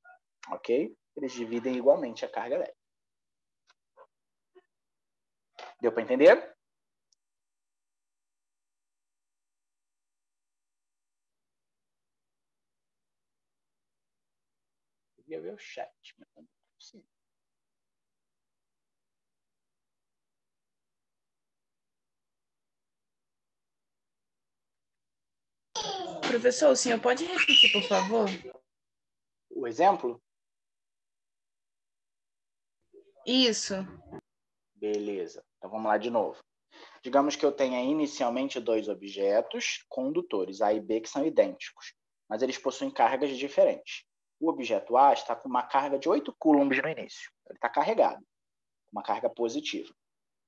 Ok? Eles dividem igualmente a carga elétrica. Deu para entender? Queria ver o chat, mas não é possível. Professor, o senhor pode repetir, por favor? O exemplo? Isso. Beleza. Então vamos lá de novo. Digamos que eu tenha inicialmente dois objetos condutores, A e B, que são idênticos, mas eles possuem cargas diferentes. O objeto A está com uma carga de 8 coulombs no início. Ele está carregado, uma carga positiva.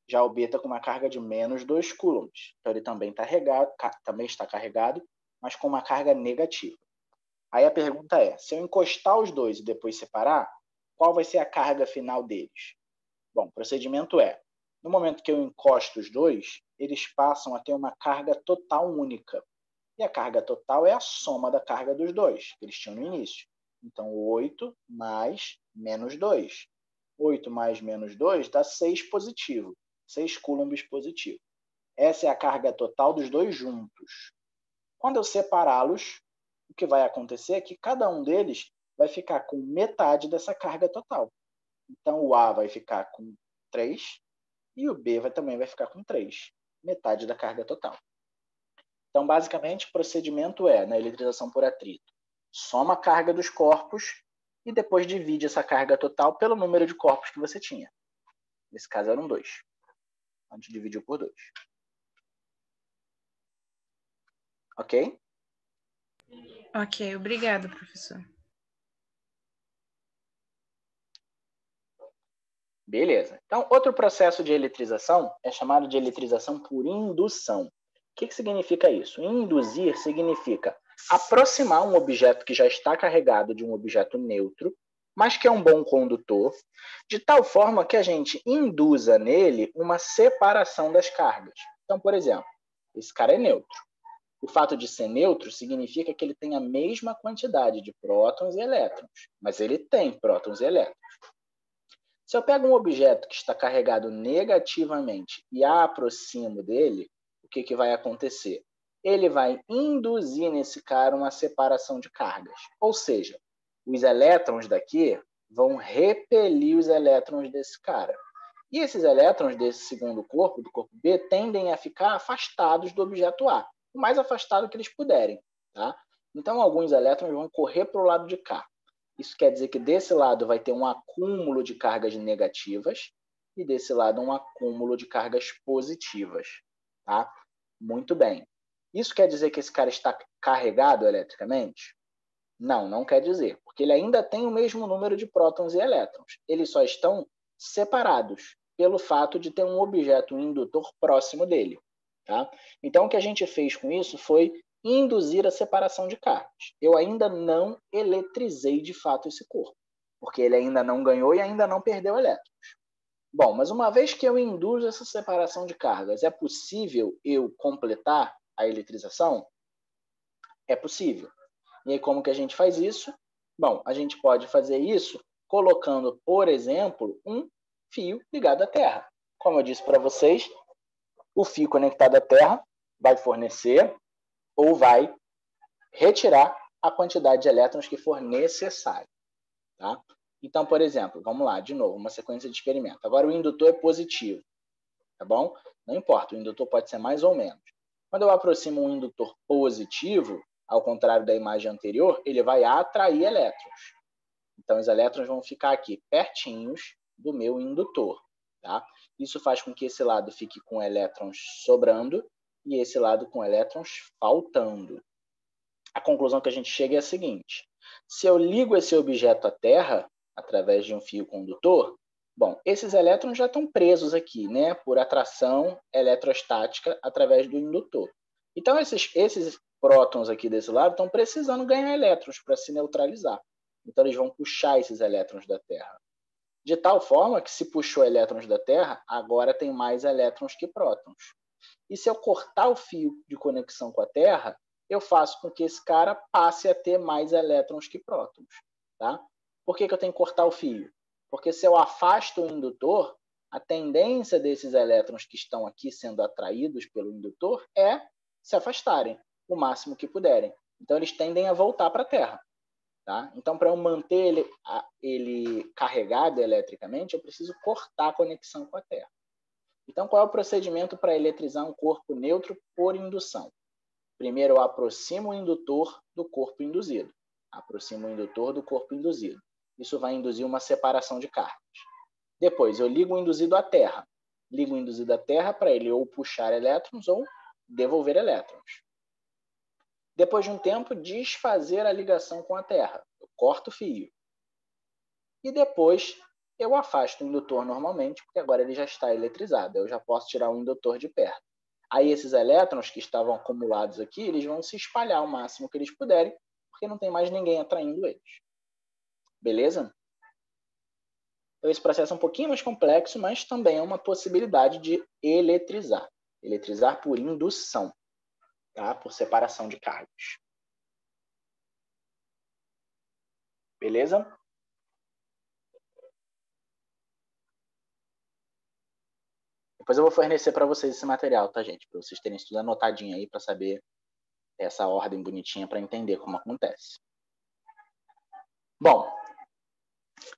Já o B está com uma carga de menos 2 coulombs. Então ele também está carregado, mas com uma carga negativa. Aí a pergunta é, se eu encostar os dois e depois separar, qual vai ser a carga final deles? Bom, o procedimento é, no momento que eu encosto os dois, eles passam a ter uma carga total única. E a carga total é a soma da carga dos dois, que eles tinham no início. Então, 8 mais menos 2. 8 mais menos 2 dá 6 positivo. 6 coulombs positivo. Essa é a carga total dos dois juntos. Quando eu separá-los, o que vai acontecer é que cada um deles vai ficar com metade dessa carga total. Então, o A vai ficar com 3 e o B também vai ficar com 3. Metade da carga total. Então, basicamente, o procedimento é, na eletrização por atrito, soma a carga dos corpos e depois divide essa carga total pelo número de corpos que você tinha. Nesse caso, eram 2. A gente dividiu por 2. Ok? Ok, obrigada, professor. Beleza. Então, outro processo de eletrização é chamado de eletrização por indução. O que significa isso? Induzir significa aproximar um objeto que já está carregado de um objeto neutro, mas que é um bom condutor, de tal forma que a gente induza nele uma separação das cargas. Então, por exemplo, esse cara é neutro. O fato de ser neutro significa que ele tem a mesma quantidade de prótons e elétrons, mas ele tem prótons e elétrons. Se eu pego um objeto que está carregado negativamente e aproximo dele, o que vai acontecer? Ele vai induzir nesse cara uma separação de cargas. Ou seja, os elétrons daqui vão repelir os elétrons desse cara. E esses elétrons desse segundo corpo, do corpo B, tendem a ficar afastados do objeto A, o mais afastado que eles puderem. Tá? Então, alguns elétrons vão correr para o lado de cá. Isso quer dizer que desse lado vai ter um acúmulo de cargas negativas e desse lado um acúmulo de cargas positivas. Tá? Muito bem. Isso quer dizer que esse cara está carregado eletricamente? Não, não quer dizer, porque ele ainda tem o mesmo número de prótons e elétrons. Eles só estão separados pelo fato de ter um objeto indutor próximo dele. Tá? Então, o que a gente fez com isso foi induzir a separação de cargas. Eu ainda não eletrizei de fato esse corpo, porque ele ainda não ganhou e ainda não perdeu elétrons. Bom, mas uma vez que eu induzo essa separação de cargas, é possível eu completar a eletrização? É possível. E aí, como que a gente faz isso? Bom, a gente pode fazer isso colocando, por exemplo, um fio ligado à Terra. Como eu disse para vocês, o fio conectado à Terra vai fornecer ou vai retirar a quantidade de elétrons que for necessário. Tá? Então, por exemplo, vamos lá, de novo, uma sequência de experimento. Agora o indutor é positivo, tá bom? Não importa, o indutor pode ser mais ou menos. Quando eu aproximo um indutor positivo, ao contrário da imagem anterior, ele vai atrair elétrons. Então, os elétrons vão ficar aqui pertinhos do meu indutor. Tá? Isso faz com que esse lado fique com elétrons sobrando e esse lado com elétrons faltando. A conclusão que a gente chega é a seguinte: se eu ligo esse objeto à Terra através de um fio condutor, bom, esses elétrons já estão presos aqui, né, por atração eletrostática através do indutor. Então, esses prótons aqui desse lado estão precisando ganhar elétrons para se neutralizar. Então, eles vão puxar esses elétrons da Terra. De tal forma que, se puxou elétrons da Terra, agora tem mais elétrons que prótons. E se eu cortar o fio de conexão com a Terra, eu faço com que esse cara passe a ter mais elétrons que prótons. Tá? Por que eu tenho que cortar o fio? Porque se eu afasto o indutor, a tendência desses elétrons que estão aqui sendo atraídos pelo indutor é se afastarem o máximo que puderem. Então, eles tendem a voltar para a Terra. Tá? Então, para eu manter ele carregado eletricamente, eu preciso cortar a conexão com a Terra. Então, qual é o procedimento para eletrizar um corpo neutro por indução? Primeiro, eu aproximo o indutor do corpo induzido. Aproximo o indutor do corpo induzido. Isso vai induzir uma separação de cargas. Depois, eu ligo o induzido à Terra. Ligo o induzido à Terra para ele ou puxar elétrons ou devolver elétrons. Depois de um tempo, desfazer a ligação com a Terra. Eu corto o fio. E depois, eu afasto o indutor normalmente, porque agora ele já está eletrizado. Eu já posso tirar o indutor de perto. Aí esses elétrons que estavam acumulados aqui, eles vão se espalhar o máximo que eles puderem, porque não tem mais ninguém atraindo eles. Beleza? Então esse processo é um pouquinho mais complexo, mas também é uma possibilidade de eletrizar. Eletrizar por indução, tá? Por separação de cargas. Beleza? Depois eu vou fornecer para vocês esse material, tá, gente? Para vocês terem tudo anotadinho aí, para saber essa ordem bonitinha, para entender como acontece. Bom,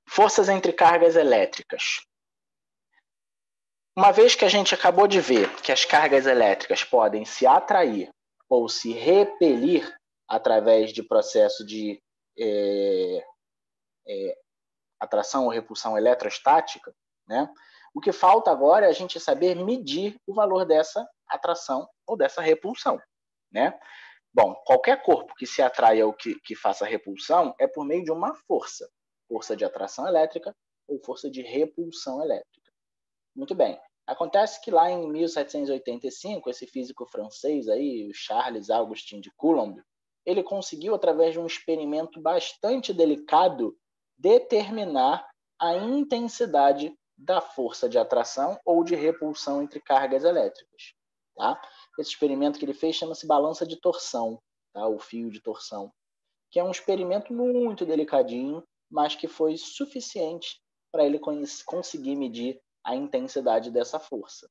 forças entre cargas elétricas. Uma vez que a gente acabou de ver que as cargas elétricas podem se atrair ou se repelir através de processo de atração ou repulsão eletrostática, né? O que falta agora é a gente saber medir o valor dessa atração ou dessa repulsão, né? Bom, qualquer corpo que se atraia ou que faça repulsão é por meio de uma força. Força de atração elétrica ou força de repulsão elétrica. Muito bem. Acontece que lá em 1785, esse físico francês aí, o Charles Augustin de Coulomb, ele conseguiu, através de um experimento bastante delicado, determinar a intensidade da força de atração ou de repulsão entre cargas elétricas. Tá? Esse experimento que ele fez chama-se balança de torção, tá? O fio de torção, que é um experimento muito delicadinho, mas que foi suficiente para ele conseguir medir a intensidade dessa força.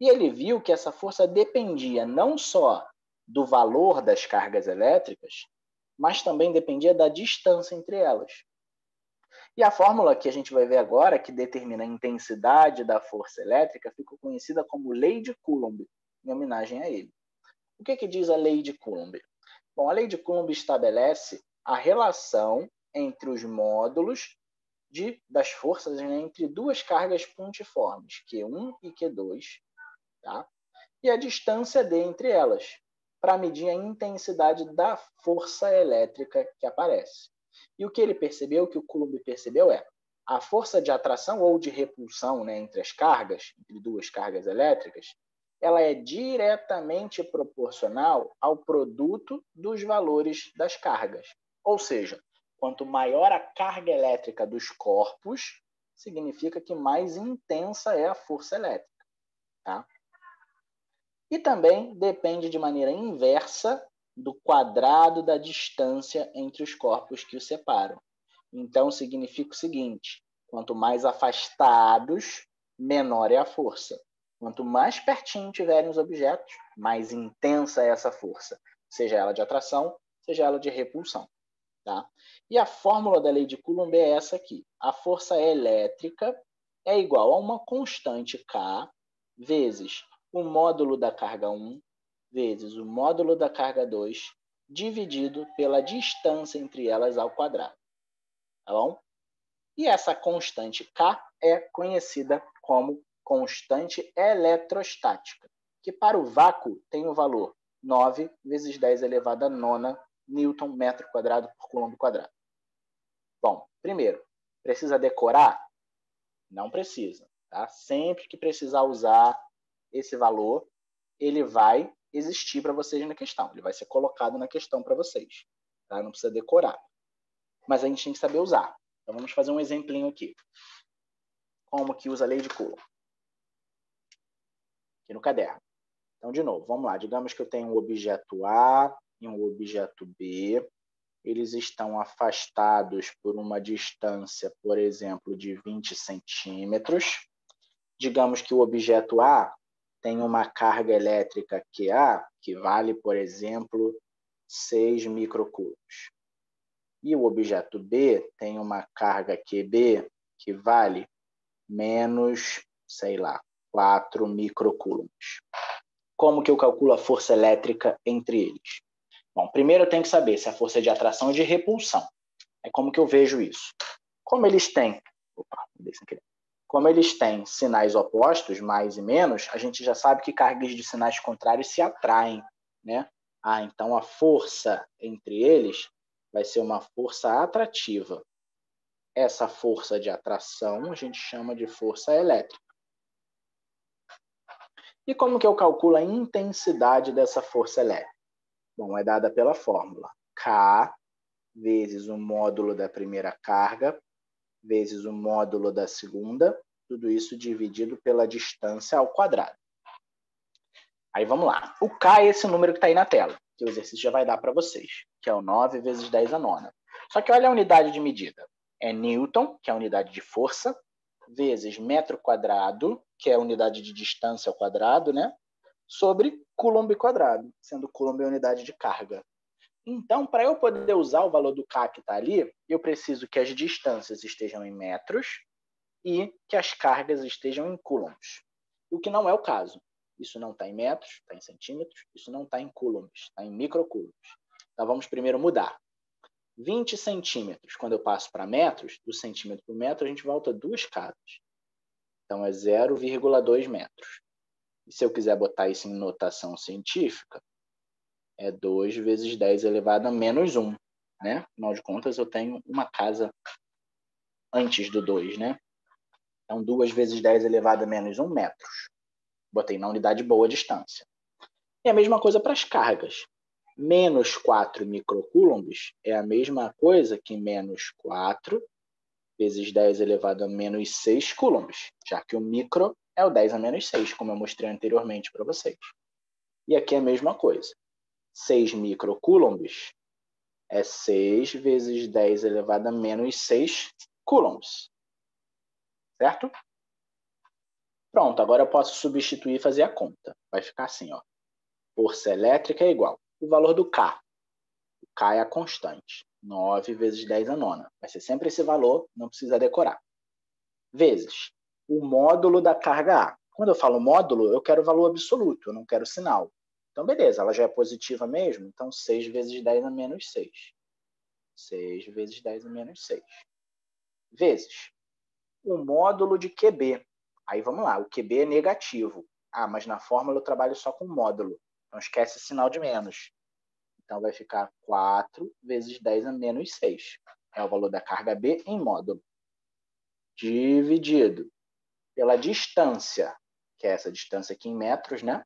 E ele viu que essa força dependia não só do valor das cargas elétricas, mas também dependia da distância entre elas. E a fórmula que a gente vai ver agora, que determina a intensidade da força elétrica, ficou conhecida como Lei de Coulomb, em homenagem a ele. O que diz a Lei de Coulomb? Bom, a Lei de Coulomb estabelece a relação entre os módulos das forças, né, entre duas cargas pontiformes, Q1 e Q2, tá? E a distância D entre elas, para medir a intensidade da força elétrica que aparece. E o que ele percebeu, o que o Coulomb percebeu a força de atração ou de repulsão, né, entre as cargas, entre duas cargas elétricas, ela é diretamente proporcional ao produto dos valores das cargas. Ou seja, quanto maior a carga elétrica dos corpos, significa que mais intensa é a força elétrica. Tá? E também depende de maneira inversa do quadrado da distância entre os corpos que os separam. Então, significa o seguinte: quanto mais afastados, menor é a força. Quanto mais pertinho tiverem os objetos, mais intensa é essa força, seja ela de atração, seja ela de repulsão. Tá? E a fórmula da lei de Coulomb é essa aqui. A força elétrica é igual a uma constante K vezes o módulo da carga 1 vezes o módulo da carga 2 dividido pela distância entre elas ao quadrado. Tá bom? E essa constante K é conhecida como constante eletrostática, que para o vácuo tem o valor 9 vezes 10 elevado a 9 Newton metro quadrado por Coulomb quadrado. Bom, primeiro, precisa decorar? Não precisa. Tá? Sempre que precisar usar esse valor, ele vai existir para vocês na questão. Ele vai ser colocado na questão para vocês. Tá? Não precisa decorar. Mas a gente tem que saber usar. Então, vamos fazer um exemplinho aqui. Como que usa a lei de Coulomb? Aqui no caderno. Então, de novo, vamos lá. Digamos que eu tenho um objeto A e um objeto B. Eles estão afastados por uma distância, por exemplo, de 20 centímetros. Digamos que o objeto A tem uma carga elétrica QA, que vale, por exemplo, 6 microcoulombs. E o objeto B tem uma carga QB, que vale menos, sei lá, 4 microcoulombs. Como que eu calculo a força elétrica entre eles? Bom, primeiro eu tenho que saber se a força é de atração ou de repulsão. É como que eu vejo isso. Como eles têm... Como eles têm sinais opostos, mais e menos, a gente já sabe que cargas de sinais contrários se atraem, né? Então a força entre eles vai ser uma força atrativa. Essa força de atração a gente chama de força elétrica. E como que eu calculo a intensidade dessa força elétrica? Bom, é dada pela fórmula K vezes o módulo da primeira carga vezes o módulo da segunda, tudo isso dividido pela distância ao quadrado. Aí vamos lá. O K é esse número que está aí na tela, que o exercício já vai dar para vocês, que é o 9 vezes 10 a nona. Só que olha a unidade de medida. É Newton, que é a unidade de força, vezes metro quadrado, que é a unidade de distância ao quadrado, né? Sobre Coulomb quadrado, sendo Coulomb a unidade de carga. Então, para eu poder usar o valor do K que está ali, eu preciso que as distâncias estejam em metros e que as cargas estejam em coulombs. O que não é o caso. Isso não está em metros, está em centímetros. Isso não está em coulombs, está em microcoulombs. Então, vamos primeiro mudar. 20 centímetros, quando eu passo para metros, do centímetro para o metro, a gente volta 2 casas. Então, é 0,2 metros. E se eu quiser botar isso em notação científica, é 2 vezes 10 elevado a menos 1. Né? Afinal de contas, eu tenho uma casa antes do 2, né? Então, 2 vezes 10 elevado a menos 1 metros. Botei na unidade boa distância. E a mesma coisa para as cargas. Menos 4 microcoulombs é a mesma coisa que menos 4 vezes 10 elevado a menos 6 coulombs, já que o micro é o 10 a menos 6, como eu mostrei anteriormente para vocês. E aqui é a mesma coisa. 6 microcoulombs é 6 vezes 10 elevado a menos 6 coulombs. Certo? Pronto, agora eu posso substituir e fazer a conta. Vai ficar assim, ó. Força elétrica é igual. O valor do K. O K é a constante. 9 vezes 10 a nona. Vai ser sempre esse valor, não precisa decorar. Vezes o módulo da carga A. Quando eu falo módulo, eu quero o valor absoluto, eu não quero sinal. Então, beleza, ela já é positiva mesmo, então 6 vezes 10 a menos 6. 6 vezes 10 a menos 6. Vezes o módulo de QB. Aí vamos lá, o QB é negativo. Ah, mas na fórmula eu trabalho só com módulo. Então esquece o sinal de menos. Então vai ficar 4 vezes 10 a menos 6. É o valor da carga B em módulo. Dividido pela distância, que é essa distância aqui em metros, né?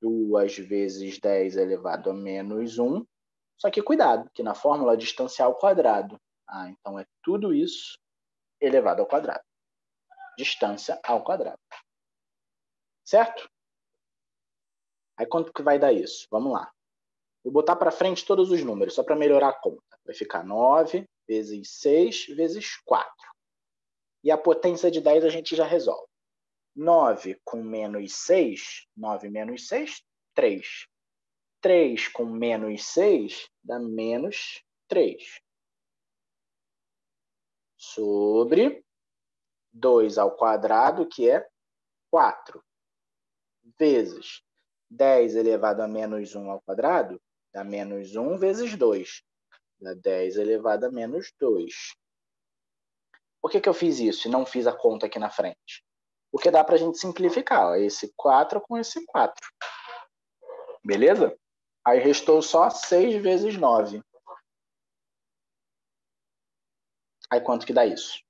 2 vezes 10 elevado a menos 1. Só que cuidado, que na fórmula a distância é ao quadrado. Ah, então é tudo isso elevado ao quadrado. Distância ao quadrado. Certo? Aí quanto que vai dar isso? Vamos lá. Vou botar para frente todos os números, só para melhorar a conta. Vai ficar 9 vezes 6 vezes 4. E a potência de 10 a gente já resolve. 9 com menos 6, 9 menos 6, 3. 3 com menos 6 dá menos 3. Sobre 2 ao quadrado, que é 4. Vezes 10 elevado a menos 1 ao quadrado, dá menos 1 vezes 2. Dá 10 elevado a menos 2. Por que eu fiz isso e não fiz a conta aqui na frente? Porque dá para a gente simplificar. Ó, esse 4 com esse 4. Beleza? Aí restou só 6 vezes 9. Aí quanto que dá isso?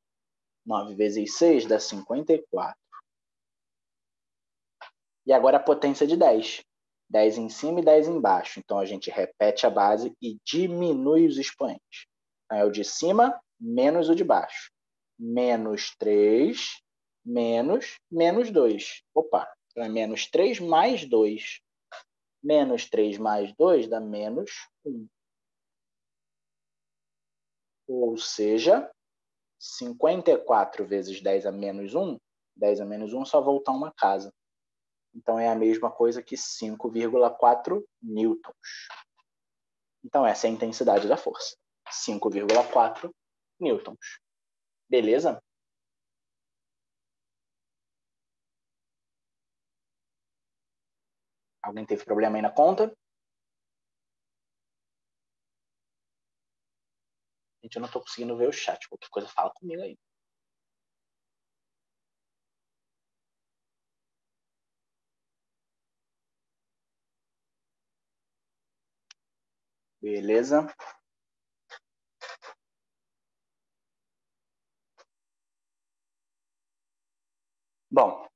9 vezes 6 dá 54. E agora a potência de 10. 10 em cima e 10 embaixo. Então a gente repete a base e diminui os expoentes. Então, é o de cima menos o de baixo. Menos 3 menos 2. Opa, então é menos 3 mais 2. Menos 3 mais 2 dá menos 1. Ou seja, 54 vezes 10 a menos 1, 10 a menos 1 só voltar uma casa. Então é a mesma coisa que 5,4 newtons. Então essa é a intensidade da força. 5,4 newtons. Beleza? Alguém teve problema aí na conta? Gente, eu não estou conseguindo ver o chat. Qualquer coisa fala comigo aí. Beleza? Bom,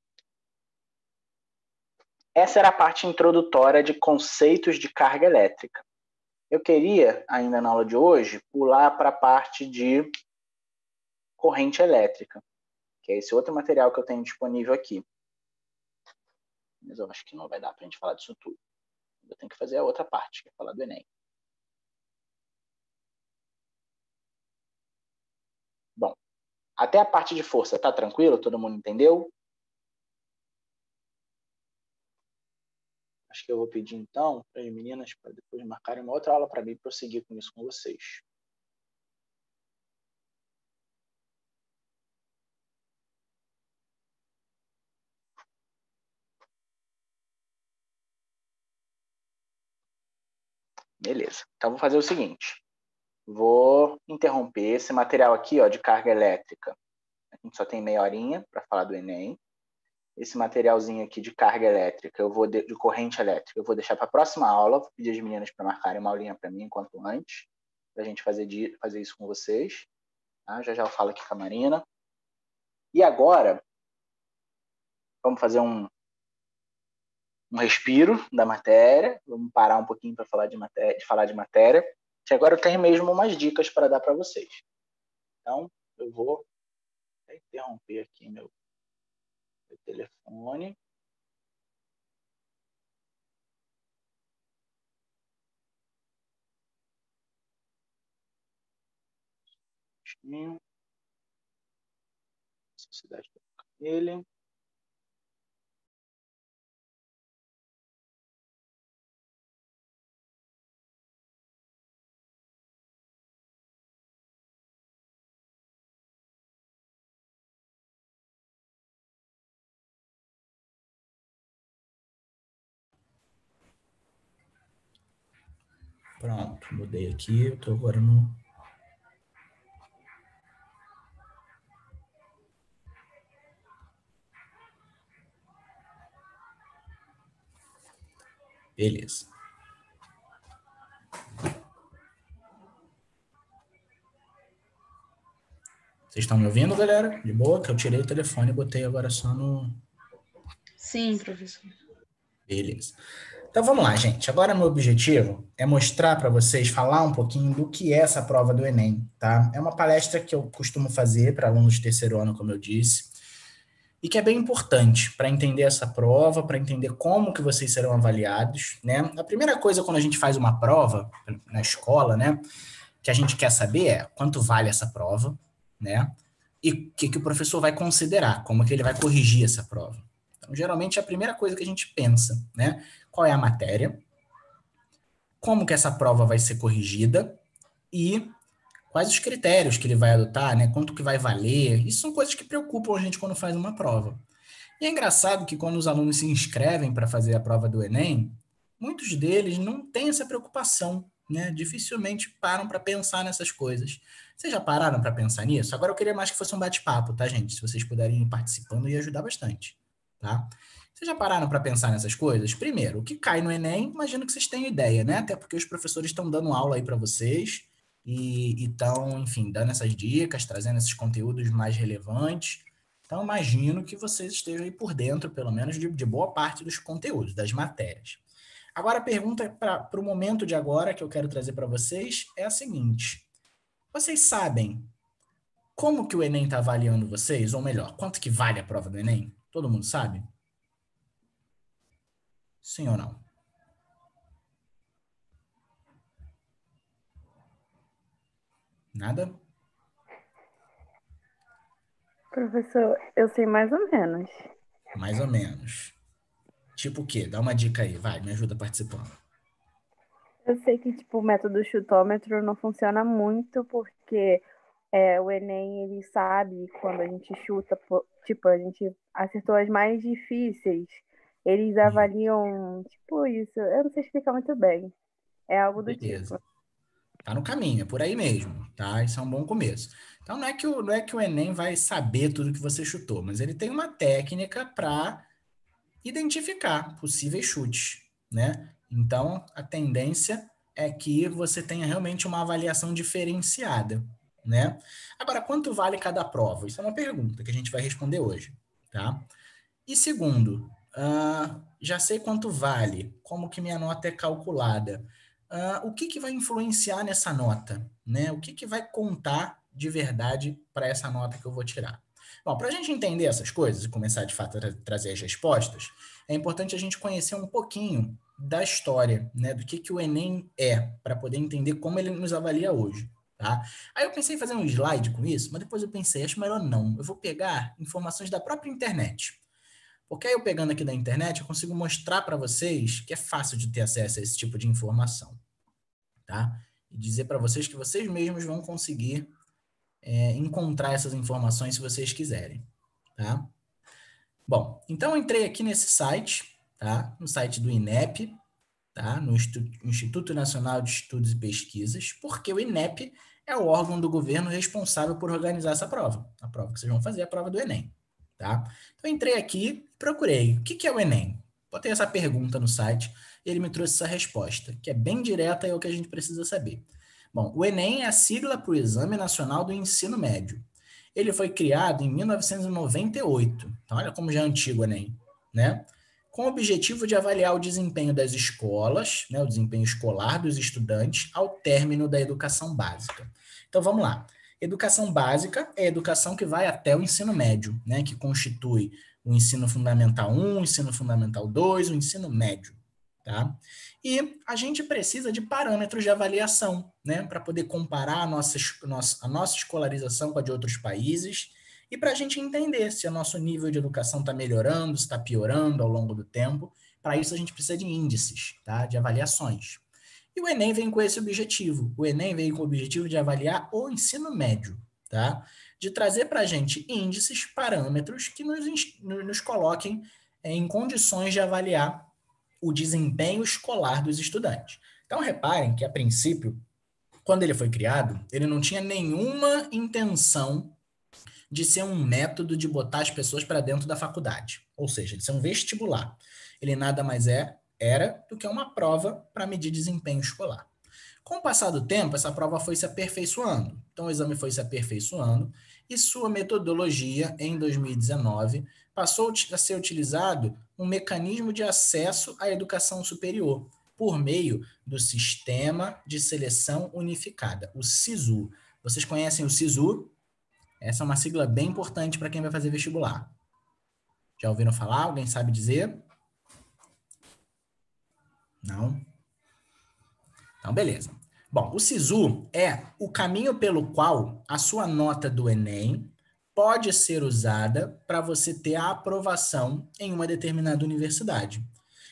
essa era a parte introdutória de conceitos de carga elétrica. Eu queria, ainda na aula de hoje, pular para a parte de corrente elétrica, que é esse outro material que eu tenho disponível aqui. Mas eu acho que não vai dar para a gente falar disso tudo. Eu tenho que fazer a outra parte, que é falar do Enem. Bom, até a parte de força, tá tranquilo? Todo mundo entendeu? Acho que eu vou pedir, então, para as meninas, para depois marcarem uma outra aula para mim prosseguir com isso com vocês. Beleza. Então, vou fazer o seguinte. Vou interromper esse material aqui, ó, de carga elétrica. A gente só tem meia horinha para falar do Enem. Esse materialzinho aqui de carga elétrica, de corrente elétrica, eu vou deixar para a próxima aula. Vou pedir as meninas para marcarem uma aulinha para mim enquanto antes, para a gente fazer isso com vocês. Tá? Já já eu falo aqui com a Marina. E agora, vamos fazer um respiro da matéria. Vamos parar um pouquinho para falar de matéria. Que agora eu tenho mesmo umas dicas para dar para vocês. Então, eu vou interromper aqui meu telefone. minutinho. Necessidade de colocar ele. Pronto, mudei aqui, eu tô agora no... Beleza. Vocês estão me ouvindo, galera? De boa? Que eu tirei o telefone e botei agora só no... Sim, professor. Beleza. Então vamos lá, gente. Agora meu objetivo é mostrar para vocês, falar um pouquinho do que é essa prova do Enem, tá? É uma palestra que eu costumo fazer para alunos de terceiro ano, como eu disse, e que é bem importante para entender essa prova, para entender como que vocês serão avaliados, né? A primeira coisa quando a gente faz uma prova na escola, né, que a gente quer saber é quanto vale essa prova, né? E o que o professor vai considerar, como que ele vai corrigir essa prova. Então, geralmente, é a primeira coisa que a gente pensa, né? Qual é a matéria, como que essa prova vai ser corrigida e quais os critérios que ele vai adotar, né? Quanto que vai valer. Isso são coisas que preocupam a gente quando faz uma prova. E é engraçado que quando os alunos se inscrevem para fazer a prova do Enem, muitos deles não têm essa preocupação, né? Dificilmente param para pensar nessas coisas. Vocês já pararam para pensar nisso? Agora eu queria mais que fosse um bate-papo, tá, gente? Se vocês puderem ir participando, ia ajudar bastante, tá? Vocês já pararam para pensar nessas coisas? Primeiro, o que cai no Enem, imagino que vocês tenham ideia, né? Até porque os professores estão dando aula aí para vocês e estão, enfim, dando essas dicas, trazendo esses conteúdos mais relevantes. Então, imagino que vocês estejam aí por dentro, pelo menos, de boa parte dos conteúdos, das matérias. Agora, a pergunta para o momento de agora que eu quero trazer para vocês é a seguinte. Vocês sabem como que o Enem está avaliando vocês? Ou melhor, quanto que vale a prova do Enem? Todo mundo sabe? Sim ou não? Nada? Professor, eu sei mais ou menos. Mais ou menos. Tipo o quê? Dá uma dica aí, vai, me ajuda participando. Eu sei que tipo, o método chutômetro não funciona muito porque o Enem ele sabe quando a gente chuta, tipo, a gente acertou as mais difíceis. Eles avaliam, tipo isso. Eu não sei explicar muito bem. É algo do Beleza. tipo. Tá no caminho, é por aí mesmo, tá? Isso é um bom começo. Então, não é que o Enem vai saber tudo que você chutou, mas ele tem uma técnica para identificar possíveis chutes, né? Então, a tendência é que você tenha realmente uma avaliação diferenciada, né? Agora, quanto vale cada prova? Isso é uma pergunta que a gente vai responder hoje, tá? E segundo, já sei quanto vale, como que minha nota é calculada. O que vai influenciar nessa nota, né? O que vai contar de verdade para essa nota que eu vou tirar? Bom, para a gente entender essas coisas e começar de fato a trazer as respostas, é importante a gente conhecer um pouquinho da história, né? Do que o Enem é, para poder entender como ele nos avalia hoje, tá? Aí eu pensei em fazer um slide com isso, mas depois eu pensei, acho melhor não. Eu vou pegar informações da própria internet. Porque aí eu pegando aqui da internet, eu consigo mostrar para vocês que é fácil de ter acesso a esse tipo de informação, tá? E dizer para vocês que vocês mesmos vão conseguir encontrar essas informações se vocês quiserem, tá? Bom, então eu entrei aqui nesse site, tá? No site do INEP, tá? No Instituto Nacional de Estudos e Pesquisas, porque o INEP é o órgão do governo responsável por organizar essa prova. A prova que vocês vão fazer é a prova do Enem, tá? Então eu entrei aqui e procurei. O que é o Enem? Botei essa pergunta no site e ele me trouxe essa resposta, que é bem direta e é o que a gente precisa saber. Bom, o Enem é a sigla para o Exame Nacional do Ensino Médio. Ele foi criado em 1998. Então, olha como já é antigo o Enem, né? Com o objetivo de avaliar o desempenho das escolas, né, o desempenho escolar dos estudantes ao término da educação básica. Então, vamos lá. Educação básica é a educação que vai até o ensino médio, né, que constitui o ensino fundamental 1, o ensino fundamental 2, o ensino médio. tá? E a gente precisa de parâmetros de avaliação, né, para poder comparar a nossa escolarização com a de outros países e para a gente entender se o nosso nível de educação está melhorando, se está piorando ao longo do tempo. Para isso, a gente precisa de índices, tá, de avaliações. E o Enem vem com esse objetivo. O Enem veio com o objetivo de avaliar o ensino médio, tá? De trazer para a gente índices, parâmetros que nos coloquem em condições de avaliar o desempenho escolar dos estudantes. Então, reparem que, a princípio, quando ele foi criado, ele não tinha nenhuma intenção de ser um método de botar as pessoas para dentro da faculdade, ou seja, de ser um vestibular. Ele nada mais era do que uma prova para medir desempenho escolar. Com o passar do tempo, essa prova foi se aperfeiçoando. Então, o exame foi se aperfeiçoando e sua metodologia, em 2019, passou a ser utilizado um mecanismo de acesso à educação superior, por meio do Sistema de Seleção Unificada, o SISU. Vocês conhecem o SISU? Essa é uma sigla bem importante para quem vai fazer vestibular. Já ouviram falar? Alguém sabe dizer? Não? Então, beleza. Bom, o SISU é o caminho pelo qual a sua nota do Enem pode ser usada para você ter a aprovação em uma determinada universidade.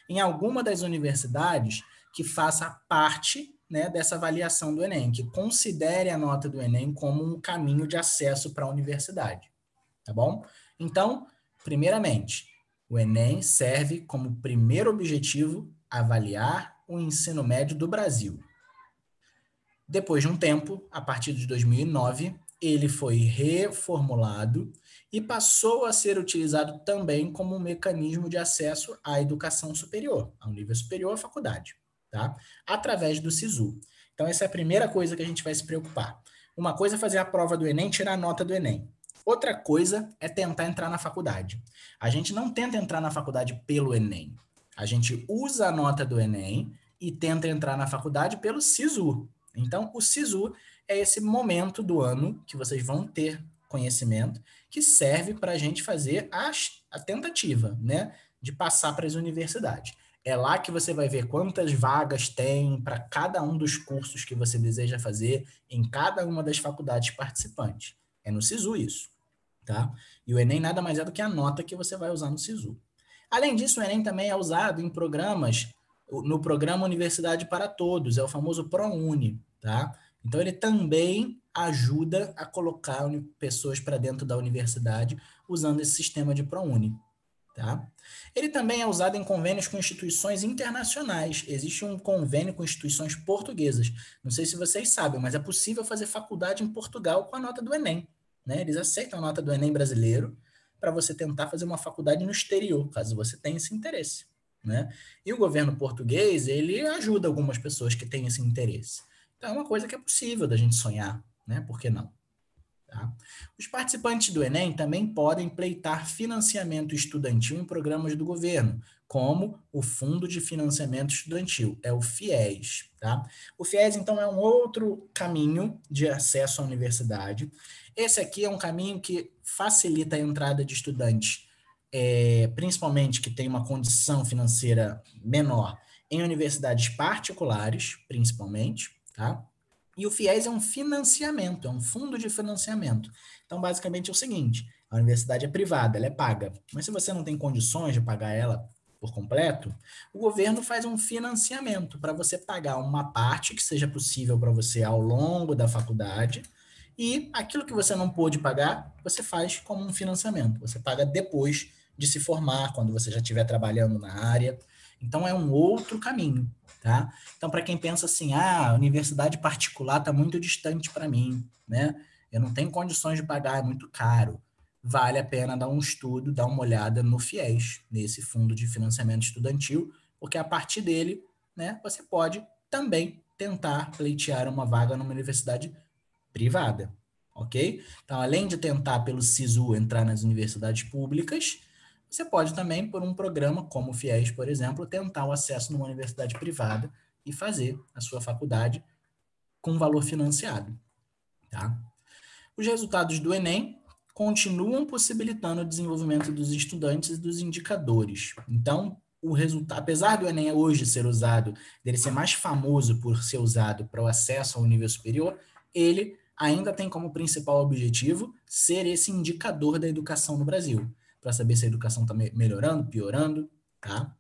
Em alguma das universidades que faça parte, né, dessa avaliação do Enem, que considere a nota do Enem como um caminho de acesso para a universidade. Tá bom? Então, primeiramente, o Enem serve como primeiro objetivo avaliar o ensino médio do Brasil. Depois de um tempo, a partir de 2009, ele foi reformulado e passou a ser utilizado também como um mecanismo de acesso à educação superior, ao nível superior à faculdade, tá? Através do SISU. Então, essa é a primeira coisa que a gente vai se preocupar. Uma coisa é fazer a prova do Enem, tirar a nota do Enem. Outra coisa é tentar entrar na faculdade. A gente não tenta entrar na faculdade pelo Enem. A gente usa a nota do Enem e tenta entrar na faculdade pelo SISU. Então, o SISU é esse momento do ano que vocês vão ter conhecimento que serve para a gente fazer a tentativa, né, de passar para as universidades. É lá que você vai ver quantas vagas tem para cada um dos cursos que você deseja fazer em cada uma das faculdades participantes. É no SISU isso, tá? E o Enem nada mais é do que a nota que você vai usar no SISU. Além disso, o Enem também é usado em programas, no programa Universidade para Todos, é o famoso ProUni, tá? Então, ele também ajuda a colocar pessoas para dentro da universidade usando esse sistema de ProUni, tá? Ele também é usado em convênios com instituições internacionais. Existe um convênio com instituições portuguesas. Não sei se vocês sabem, mas é possível fazer faculdade em Portugal com a nota do Enem, né? Eles aceitam a nota do Enem brasileiro para você tentar fazer uma faculdade no exterior, caso você tenha esse interesse, né? E o governo português, ele ajuda algumas pessoas que têm esse interesse. Então, é uma coisa que é possível da gente sonhar, né? Por que não? Tá? Os participantes do Enem também podem pleitar financiamento estudantil em programas do governo, como o Fundo de Financiamento Estudantil, é o FIES. Tá? O FIES, então, é um outro caminho de acesso à universidade. Esse aqui é um caminho que facilita a entrada de estudantes, principalmente que tem uma condição financeira menor, em universidades particulares, principalmente, tá? E o FIES é um financiamento, é um fundo de financiamento. Então, basicamente, é o seguinte, a universidade é privada, ela é paga. Mas se você não tem condições de pagar ela por completo, o governo faz um financiamento para você pagar uma parte que seja possível para você ao longo da faculdade e aquilo que você não pôde pagar, você faz como um financiamento. Você paga depois de se formar, quando você já estiver trabalhando na área. Então, é um outro caminho. Tá? Então, para quem pensa assim, a universidade particular está muito distante para mim, né? Eu não tenho condições de pagar, é muito caro. Vale a pena dar um estudo, dar uma olhada no FIES, nesse fundo de financiamento estudantil, porque a partir dele, né, você pode também tentar pleitear uma vaga numa universidade privada, ok? Então, além de tentar pelo SISU entrar nas universidades públicas, você pode também, por um programa como o FIES, por exemplo, tentar o acesso numa universidade privada e fazer a sua faculdade com valor financiado. Tá? Os resultados do Enem continuam possibilitando o desenvolvimento dos estudantes e dos indicadores. Então, o resultado, apesar do Enem hoje ser usado, dele ser mais famoso por ser usado para o acesso ao nível superior, ele ainda tem como principal objetivo ser esse indicador da educação no Brasil, para saber se a educação está melhorando, piorando, tá?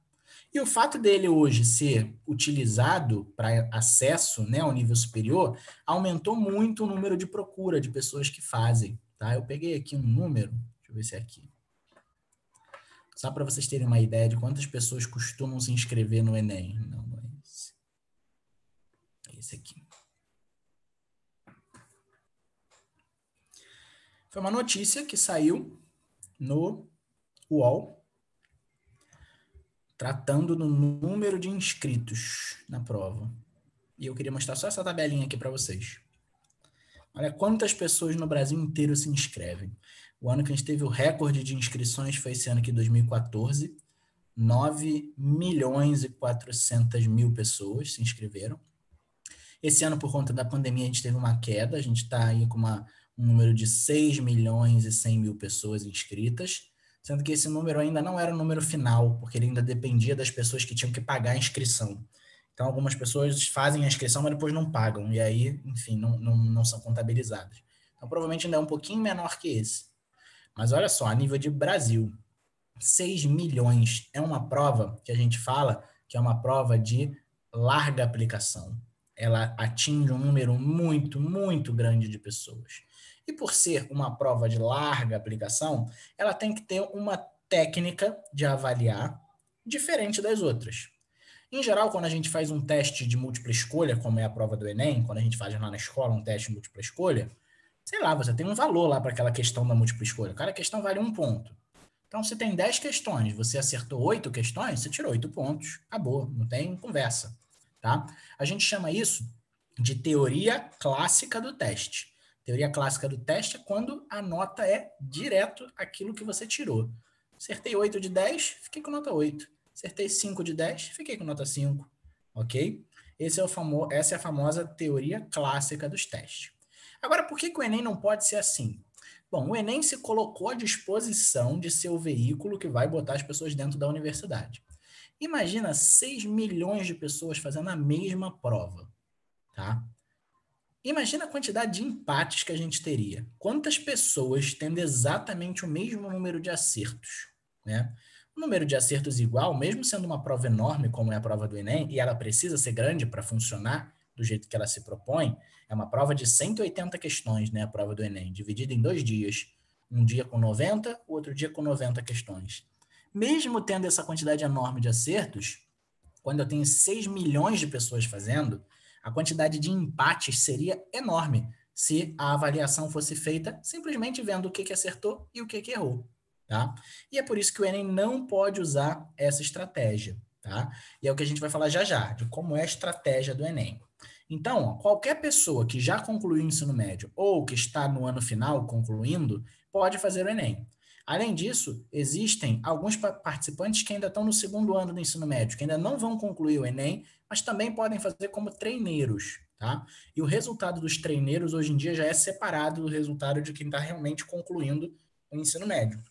E o fato dele hoje ser utilizado para acesso, né, ao nível superior, aumentou muito o número de procura de pessoas que fazem, tá? Eu peguei aqui um número, deixa eu ver se é aqui. Só para vocês terem uma ideia de quantas pessoas costumam se inscrever no Enem. Não, não é esse. É esse aqui. Foi uma notícia que saiu no UOL, tratando do número de inscritos na prova. E eu queria mostrar só essa tabelinha aqui para vocês. Olha quantas pessoas no Brasil inteiro se inscrevem. O ano que a gente teve o recorde de inscrições foi esse ano aqui, 2014. 9.400.000 pessoas se inscreveram. Esse ano, por conta da pandemia, a gente teve uma queda. A gente está aí com um número de 6.100.000 pessoas inscritas, sendo que esse número ainda não era o número final, porque ele ainda dependia das pessoas que tinham que pagar a inscrição. Então, algumas pessoas fazem a inscrição, mas depois não pagam, e aí, enfim, não são contabilizadas. Então, provavelmente ainda é um pouquinho menor que esse. Mas olha só, a nível de Brasil, 6 milhões é uma prova que a gente fala que é uma prova de larga aplicação. Ela atinge um número muito, muito grande de pessoas. E por ser uma prova de larga aplicação, ela tem que ter uma técnica de avaliar diferente das outras. Em geral, quando a gente faz um teste de múltipla escolha, como é a prova do Enem, quando a gente faz lá na escola um teste de múltipla escolha, sei lá, você tem um valor lá para aquela questão da múltipla escolha. Cada questão vale 1 ponto. Então, se tem 10 questões, você acertou 8 questões, você tirou 8 pontos. Acabou, não tem conversa. Tá? A gente chama isso de teoria clássica do teste. Teoria clássica do teste é quando a nota é direto aquilo que você tirou. Acertei 8 de 10, fiquei com nota 8. Acertei 5 de 10, fiquei com nota 5. Ok? Essa é a famosa teoria clássica dos testes. Agora, por que o Enem não pode ser assim? Bom, o Enem se colocou à disposição de ser o veículo que vai botar as pessoas dentro da universidade. Imagina 6 milhões de pessoas fazendo a mesma prova, tá? Imagina a quantidade de empates que a gente teria. Quantas pessoas tendo exatamente o mesmo número de acertos, né? O número de acertos igual, mesmo sendo uma prova enorme como é a prova do Enem, e ela precisa ser grande para funcionar do jeito que ela se propõe, é uma prova de 180 questões, né? A prova do Enem, dividida em 2 dias. Um dia com 90, o outro dia com 90 questões. Mesmo tendo essa quantidade enorme de acertos, quando eu tenho 6 milhões de pessoas fazendo, a quantidade de empates seria enorme se a avaliação fosse feita simplesmente vendo o que acertou e o que errou. Tá? E é por isso que o Enem não pode usar essa estratégia. Tá? E é o que a gente vai falar já já, de como é a estratégia do Enem. Então, qualquer pessoa que já concluiu o ensino médio ou que está no ano final concluindo, pode fazer o Enem. Além disso, existem alguns participantes que ainda estão no 2º ano do ensino médio, que ainda não vão concluir o Enem, mas também podem fazer como treineiros, tá? E o resultado dos treineiros hoje em dia já é separado do resultado de quem está realmente concluindo o ensino médio,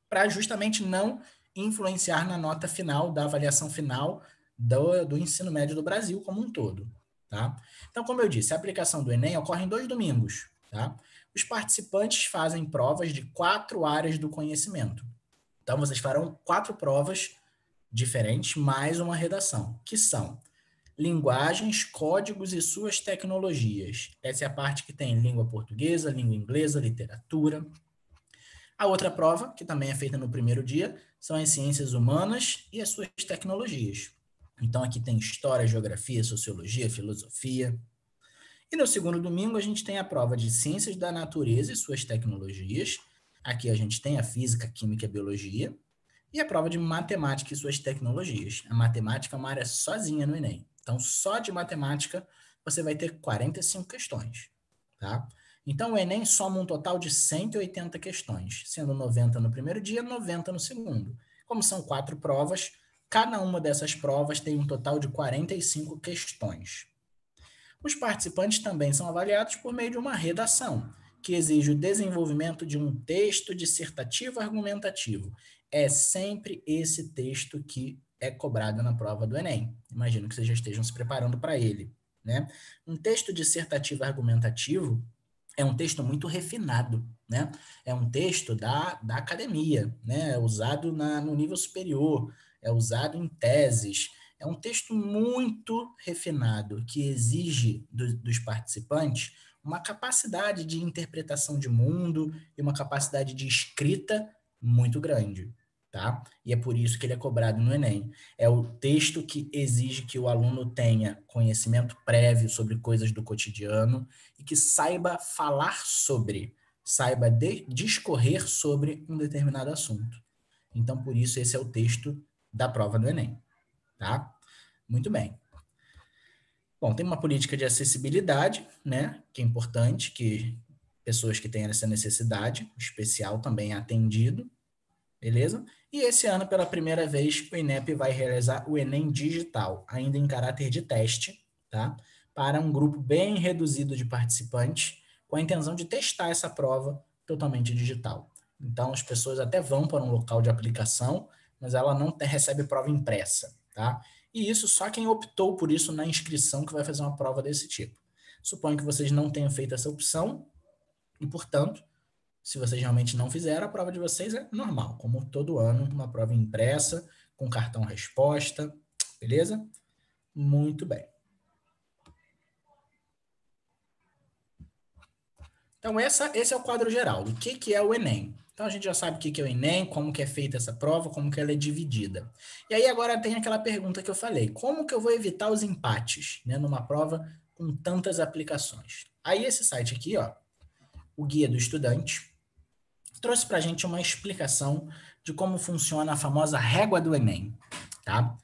para justamente não influenciar na nota final, da avaliação final do ensino médio do Brasil como um todo, tá? Então, como eu disse, a aplicação do Enem ocorre em 2 domingos, tá? Os participantes fazem provas de 4 áreas do conhecimento. Então, vocês farão 4 provas diferentes, mais uma redação, que são linguagens, códigos e suas tecnologias. Essa é a parte que tem língua portuguesa, língua inglesa, literatura. A outra prova, que também é feita no primeiro dia, são as ciências humanas e as suas tecnologias. Então, aqui tem história, geografia, sociologia, filosofia. E no 2º domingo, a gente tem a prova de ciências da natureza e suas tecnologias. Aqui a gente tem a física, química e biologia. E a prova de matemática e suas tecnologias. A matemática é uma área sozinha no Enem. Então, só de matemática, você vai ter 45 questões. Tá? Então, o Enem soma um total de 180 questões, sendo 90 no primeiro dia, 90 no segundo. Como são 4 provas, cada uma dessas provas tem um total de 45 questões. Os participantes também são avaliados por meio de uma redação, que exige o desenvolvimento de um texto dissertativo argumentativo. É sempre esse texto que é cobrado na prova do Enem. Imagino que vocês já estejam se preparando para ele, né? Um texto dissertativo argumentativo é um texto muito refinado, né? É um texto da academia, né? É usado no nível superior, é usado em teses. É um texto muito refinado que exige dos participantes uma capacidade de interpretação de mundo e uma capacidade de escrita muito grande, tá? E é por isso que ele é cobrado no Enem. É o texto que exige que o aluno tenha conhecimento prévio sobre coisas do cotidiano e que saiba falar sobre, saiba discorrer sobre um determinado assunto. Então, por isso, esse é o texto da prova do Enem, tá? Muito bem. Bom, tem uma política de acessibilidade, né, que é importante, que pessoas que têm essa necessidade especial também é atendido, beleza? E esse ano, pela primeira vez, o INEP vai realizar o Enem Digital, ainda em caráter de teste, tá? Para um grupo bem reduzido de participantes, com a intenção de testar essa prova totalmente digital. Então, as pessoas até vão para um local de aplicação, mas ela não recebe prova impressa, tá? E isso só quem optou por isso na inscrição que vai fazer uma prova desse tipo. Suponho que vocês não tenham feito essa opção e, portanto, se vocês realmente não fizeram, a prova de vocês é normal, como todo ano, uma prova impressa, com cartão resposta, beleza? Muito bem. Então, esse é o quadro geral do que é o Enem. Então, a gente já sabe o que é o Enem, como que é feita essa prova, como que ela é dividida. E aí, agora tem aquela pergunta que eu falei, como que eu vou evitar os empates, né, numa prova com tantas aplicações? Aí, esse site aqui, ó, o Guia do Estudante, trouxe para a gente uma explicação de como funciona a famosa régua do Enem, tá?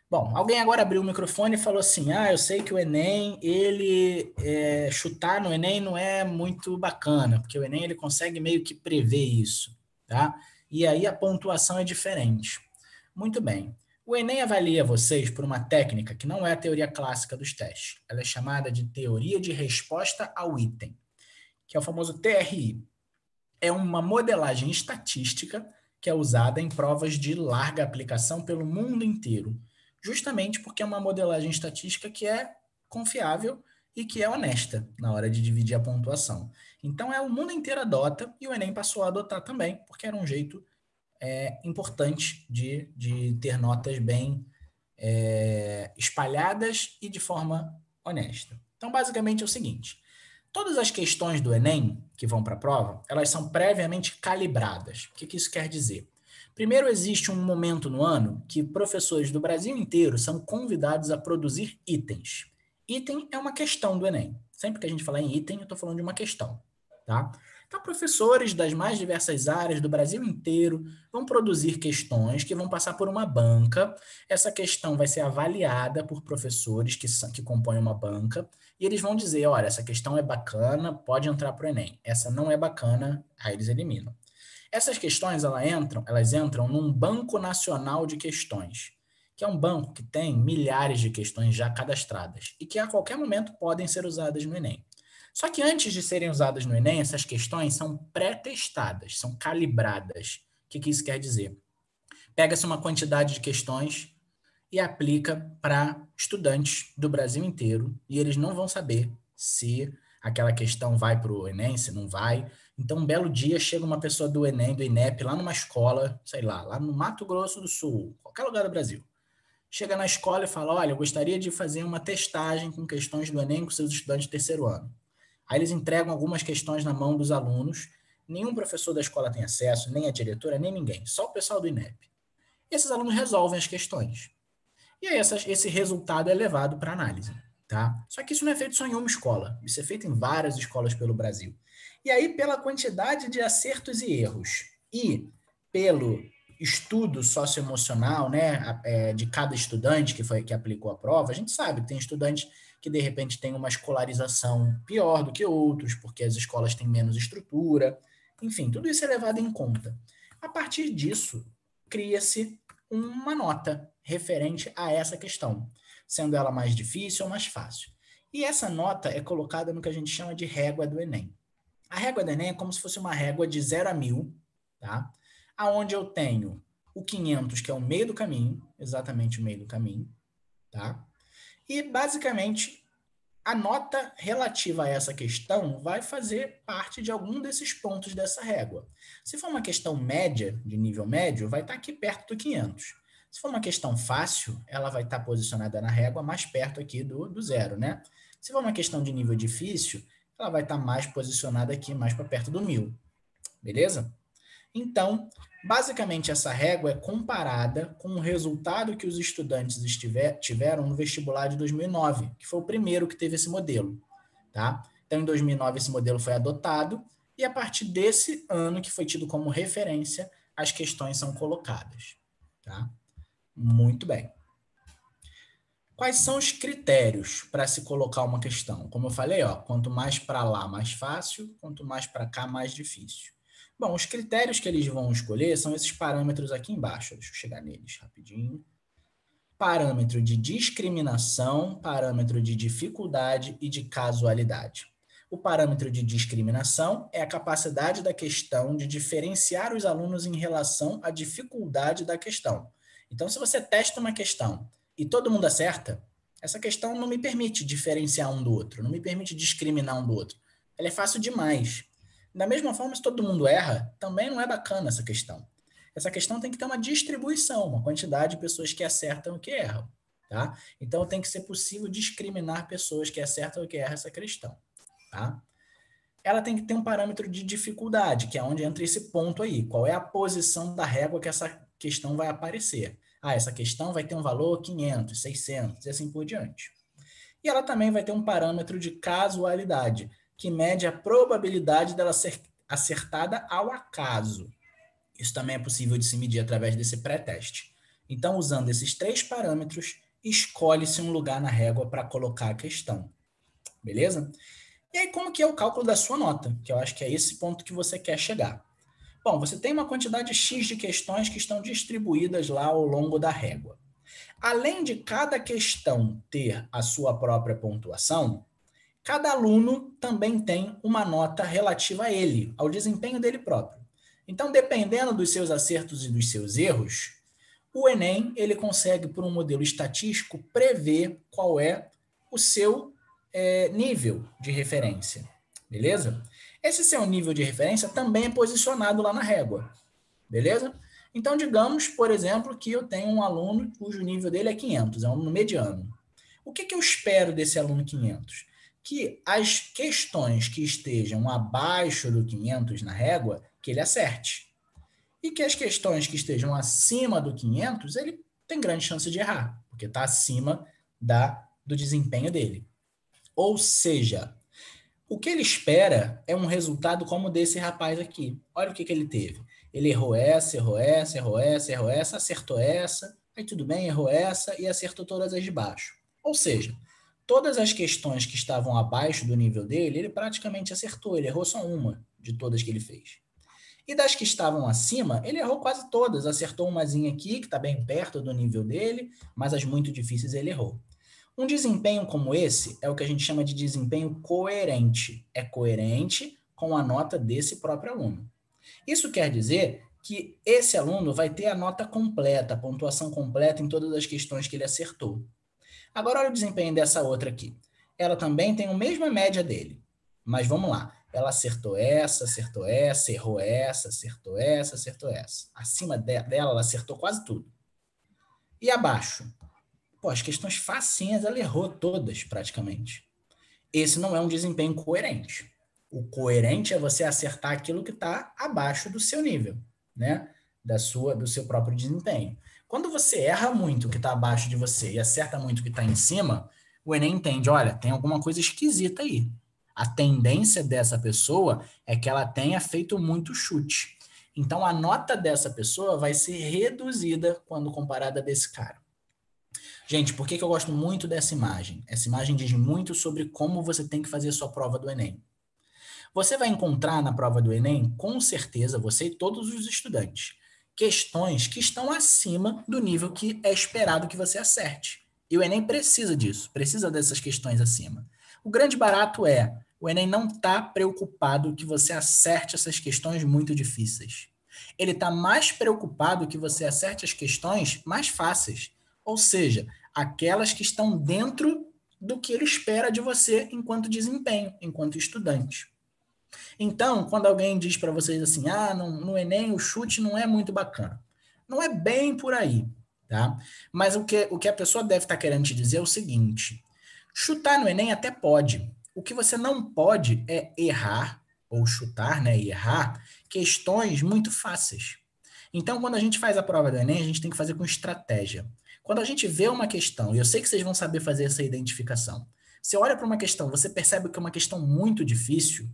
Bom, alguém agora abriu o microfone e falou assim, eu sei que o Enem, chutar no Enem não é muito bacana, porque o Enem ele consegue meio que prever isso, tá? E aí a pontuação é diferente. Muito bem. O Enem avalia vocês por uma técnica que não é a teoria clássica dos testes. Ela é chamada de teoria de resposta ao item, que é o famoso TRI. É uma modelagem estatística que é usada em provas de larga aplicação pelo mundo inteiro, justamente porque é uma modelagem estatística que é confiável e que é honesta na hora de dividir a pontuação. Então, o mundo inteiro adota e o Enem passou a adotar também, porque era um jeito importante de ter notas bem espalhadas e de forma honesta. Então, basicamente é o seguinte, todas as questões do Enem que vão para a prova, elas são previamente calibradas. O que isso quer dizer? Primeiro, existe um momento no ano que professores do Brasil inteiro são convidados a produzir itens. Item é uma questão do Enem. Sempre que a gente falar em item, eu estou falando de uma questão, tá? Então, professores das mais diversas áreas do Brasil inteiro vão produzir questões que vão passar por uma banca. Essa questão vai ser avaliada por professores que compõem uma banca e eles vão dizer, olha, essa questão é bacana, pode entrar para o Enem. Essa não é bacana, aí eles eliminam. Essas questões, elas entram num banco nacional de questões, que é um banco que tem milhares de questões já cadastradas e que a qualquer momento podem ser usadas no Enem. Só que antes de serem usadas no Enem, essas questões são pré-testadas, são calibradas. O que isso quer dizer? Pega-se uma quantidade de questões e aplica para estudantes do Brasil inteiro e eles não vão saber se aquela questão vai para o Enem, se não vai. Então, um belo dia, chega uma pessoa do Enem, do INEP, lá numa escola, sei lá no Mato Grosso do Sul, qualquer lugar do Brasil. Chega na escola e fala, olha, eu gostaria de fazer uma testagem com questões do Enem com seus estudantes de terceiro ano. Aí eles entregam algumas questões na mão dos alunos, nenhum professor da escola tem acesso, nem a diretora, nem ninguém, só o pessoal do INEP. E esses alunos resolvem as questões. E aí esse resultado é levado para análise, tá? Só que isso não é feito só em uma escola, isso é feito em várias escolas pelo Brasil. E aí, pela quantidade de acertos e erros e pelo estudo socioemocional, né, de cada estudante que aplicou a prova, a gente sabe que tem estudantes que, de repente, têm uma escolarização pior do que outros, porque as escolas têm menos estrutura. Enfim, tudo isso é levado em conta. A partir disso, cria-se uma nota referente a essa questão, sendo ela mais difícil ou mais fácil. E essa nota é colocada no que a gente chama de régua do Enem. A régua do Enem é como se fosse uma régua de 0 a 1000, tá? Aonde eu tenho o 500, que é o meio do caminho, exatamente o meio do caminho, tá? E, basicamente, a nota relativa a essa questão vai fazer parte de algum desses pontos dessa régua. Se for uma questão média, de nível médio, vai estar aqui perto do 500. Se for uma questão fácil, ela vai estar posicionada na régua mais perto aqui do zero, né? Se for uma questão de nível difícil, ela vai estar mais posicionada aqui, mais para perto do 1000. Beleza? Então, basicamente, essa régua é comparada com o resultado que os estudantes tiveram no vestibular de 2009, que foi o primeiro que teve esse modelo. Tá? Então, em 2009, esse modelo foi adotado, e a partir desse ano, que foi tido como referência, as questões são colocadas. Tá? Muito bem. Quais são os critérios para se colocar uma questão? Como eu falei, ó, quanto mais para lá, mais fácil, quanto mais para cá, mais difícil. Bom, os critérios que eles vão escolher são esses parâmetros aqui embaixo. Deixa eu chegar neles rapidinho. Parâmetro de discriminação, parâmetro de dificuldade e de casualidade. O parâmetro de discriminação é a capacidade da questão de diferenciar os alunos em relação à dificuldade da questão. Então, se você testa uma questão e todo mundo acerta, essa questão não me permite diferenciar um do outro, não me permite discriminar um do outro. Ela é fácil demais. Da mesma forma, se todo mundo erra, também não é bacana essa questão. Essa questão tem que ter uma distribuição, uma quantidade de pessoas que acertam e que erram. Tá? Então, tem que ser possível discriminar pessoas que acertam e que erram essa questão. Tá? Ela tem que ter um parâmetro de dificuldade, que é onde entra esse ponto aí. Qual é a posição da régua que essa questão vai aparecer? Ah, essa questão vai ter um valor 500, 600 e assim por diante. E ela também vai ter um parâmetro de casualidade, que mede a probabilidade dela ser acertada ao acaso. Isso também é possível de se medir através desse pré-teste. Então, usando esses 3 parâmetros, escolhe-se um lugar na régua para colocar a questão. Beleza? E aí, como que é o cálculo da sua nota? Que eu acho que é esse ponto que você quer chegar. Bom, você tem uma quantidade X de questões que estão distribuídas lá ao longo da régua. Além de cada questão ter a sua própria pontuação, cada aluno também tem uma nota relativa a ele, ao desempenho dele próprio. Então, dependendo dos seus acertos e dos seus erros, o Enem ele consegue, por um modelo estatístico, prever qual é o seu nível de referência. Beleza? Esse seu nível de referência também é posicionado lá na régua. Beleza? Então, digamos, por exemplo, que eu tenho um aluno cujo nível dele é 500, é um aluno mediano. O que eu espero desse aluno 500? Que as questões que estejam abaixo do 500 na régua, que ele acerte. E que as questões que estejam acima do 500, ele tem grande chance de errar, porque está acima do desempenho dele. Ou seja, o que ele espera é um resultado como desse rapaz aqui. Olha o que ele teve. Ele errou essa, errou essa, errou essa, errou essa, acertou essa, aí tudo bem, errou essa e acertou todas as de baixo. Ou seja, todas as questões que estavam abaixo do nível dele, ele praticamente acertou, ele errou só uma de todas que ele fez. E das que estavam acima, ele errou quase todas, acertou umazinha aqui, que está bem perto do nível dele, mas as muito difíceis ele errou. Um desempenho como esse é o que a gente chama de desempenho coerente. É coerente com a nota desse próprio aluno. Isso quer dizer que esse aluno vai ter a nota completa, a pontuação completa em todas as questões que ele acertou. Agora, olha o desempenho dessa outra aqui. Ela também tem a mesma média dele. Mas vamos lá. Ela acertou essa, errou essa, acertou essa, acertou essa. Acima dela, ela acertou quase tudo. E abaixo? Pô, as questões facinhas, ela errou todas, praticamente. Esse não é um desempenho coerente. O coerente é você acertar aquilo que está abaixo do seu nível, né? Do seu próprio desempenho. Quando você erra muito o que está abaixo de você e acerta muito o que está em cima, o Enem entende, olha, tem alguma coisa esquisita aí. A tendência dessa pessoa é que ela tenha feito muito chute. Então, a nota dessa pessoa vai ser reduzida quando comparada desse cara. Gente, por que eu gosto muito dessa imagem? Essa imagem diz muito sobre como você tem que fazer a sua prova do Enem. Você vai encontrar na prova do Enem, com certeza, você e todos os estudantes, questões que estão acima do nível que é esperado que você acerte. E o Enem precisa disso, precisa dessas questões acima. O grande barato é, o Enem não está preocupado que você acerte essas questões muito difíceis. Ele está mais preocupado que você acerte as questões mais fáceis, ou seja, aquelas que estão dentro do que ele espera de você enquanto desempenho, enquanto estudante. Então, quando alguém diz para vocês assim, no Enem o chute não é muito bacana. Não é bem por aí, tá? Mas o que a pessoa deve estar querendo te dizer é o seguinte, chutar no Enem até pode. O que você não pode é errar, ou chutar, né, e errar, questões muito fáceis. Então, quando a gente faz a prova do Enem, a gente tem que fazer com estratégia. Quando a gente vê uma questão, e eu sei que vocês vão saber fazer essa identificação, você olha para uma questão, você percebe que é uma questão muito difícil,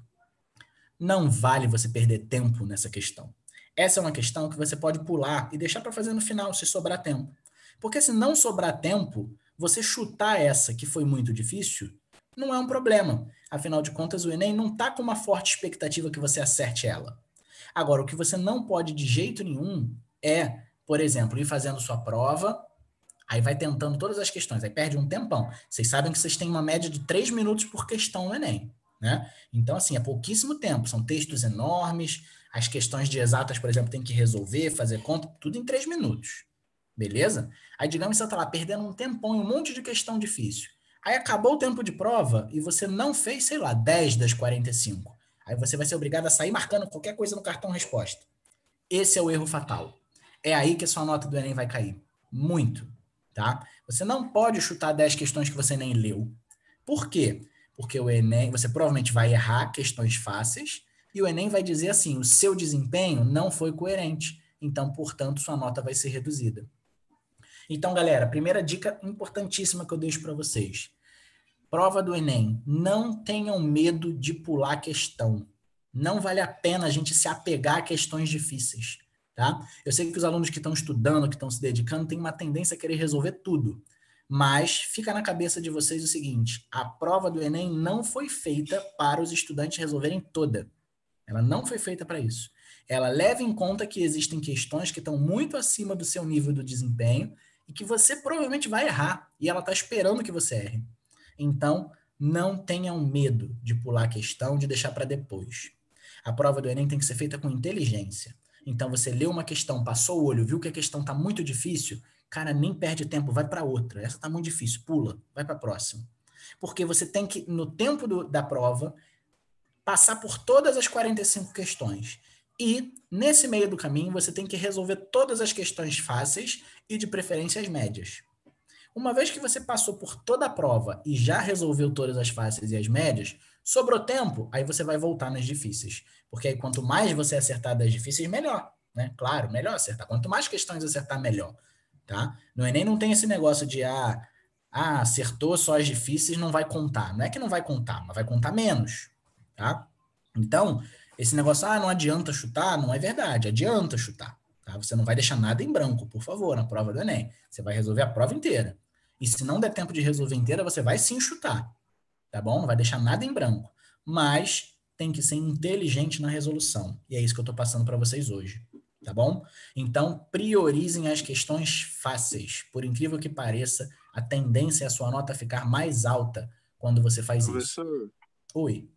não vale você perder tempo nessa questão. Essa é uma questão que você pode pular e deixar para fazer no final, se sobrar tempo. Porque se não sobrar tempo, você chutar essa que foi muito difícil, não é um problema. Afinal de contas, o Enem não está com uma forte expectativa que você acerte ela. Agora, o que você não pode de jeito nenhum é, por exemplo, ir fazendo sua prova, aí vai tentando todas as questões, aí perde um tempão. Vocês sabem que vocês têm uma média de 3 minutos por questão no Enem, né? Então, assim, é pouquíssimo tempo, são textos enormes, as questões de exatas, por exemplo, tem que resolver, fazer conta, tudo em 3 minutos, beleza? Aí, digamos que você está lá perdendo um tempão em um monte de questão difícil. Aí acabou o tempo de prova e você não fez, sei lá, 10 das 45. Aí você vai ser obrigado a sair marcando qualquer coisa no cartão resposta. Esse é o erro fatal. É aí que a sua nota do Enem vai cair. Muito, tá? Você não pode chutar 10 questões que você nem leu. Por quê? Porque o Enem, você provavelmente vai errar questões fáceis e o Enem vai dizer assim, o seu desempenho não foi coerente. Então, portanto, sua nota vai ser reduzida. Então, galera, primeira dica importantíssima que eu deixo para vocês. Prova do Enem, não tenham medo de pular questão. Não vale a pena a gente se apegar a questões difíceis, tá? Eu sei que os alunos que estão estudando, que estão se dedicando, têm uma tendência a querer resolver tudo. Mas fica na cabeça de vocês o seguinte, a prova do Enem não foi feita para os estudantes resolverem toda. Ela não foi feita para isso. Ela leva em conta que existem questões que estão muito acima do seu nível do desempenho e que você provavelmente vai errar. E ela está esperando que você erre. Então, não tenham medo de pular a questão, de deixar para depois. A prova do Enem tem que ser feita com inteligência. Então, você leu uma questão, passou o olho, viu que a questão está muito difícil, cara, nem perde tempo, vai para outra. Essa está muito difícil, pula, vai para a próxima. Porque você tem que, no tempo da prova, passar por todas as 45 questões. E, nesse meio do caminho, você tem que resolver todas as questões fáceis e, de preferência, as médias. Uma vez que você passou por toda a prova e já resolveu todas as fáceis e as médias, sobrou tempo, aí você vai voltar nas difíceis. Porque aí quanto mais você acertar das difíceis, melhor, né? Claro, melhor acertar. Quanto mais questões acertar, melhor, tá? No Enem não tem esse negócio de, acertou só as difíceis, não vai contar. Não é que não vai contar, mas vai contar menos, tá? Então, esse negócio, não adianta chutar, não é verdade, adianta chutar. Tá? Você não vai deixar nada em branco, por favor, na prova do Enem. Você vai resolver a prova inteira. E se não der tempo de resolver inteira, você vai sim chutar, tá bom? Não vai deixar nada em branco. Mas tem que ser inteligente na resolução. E é isso que eu estou passando para vocês hoje, tá bom? Então, priorizem as questões fáceis. Por incrível que pareça, a tendência é a sua nota ficar mais alta quando você faz isso. Professor, Oi.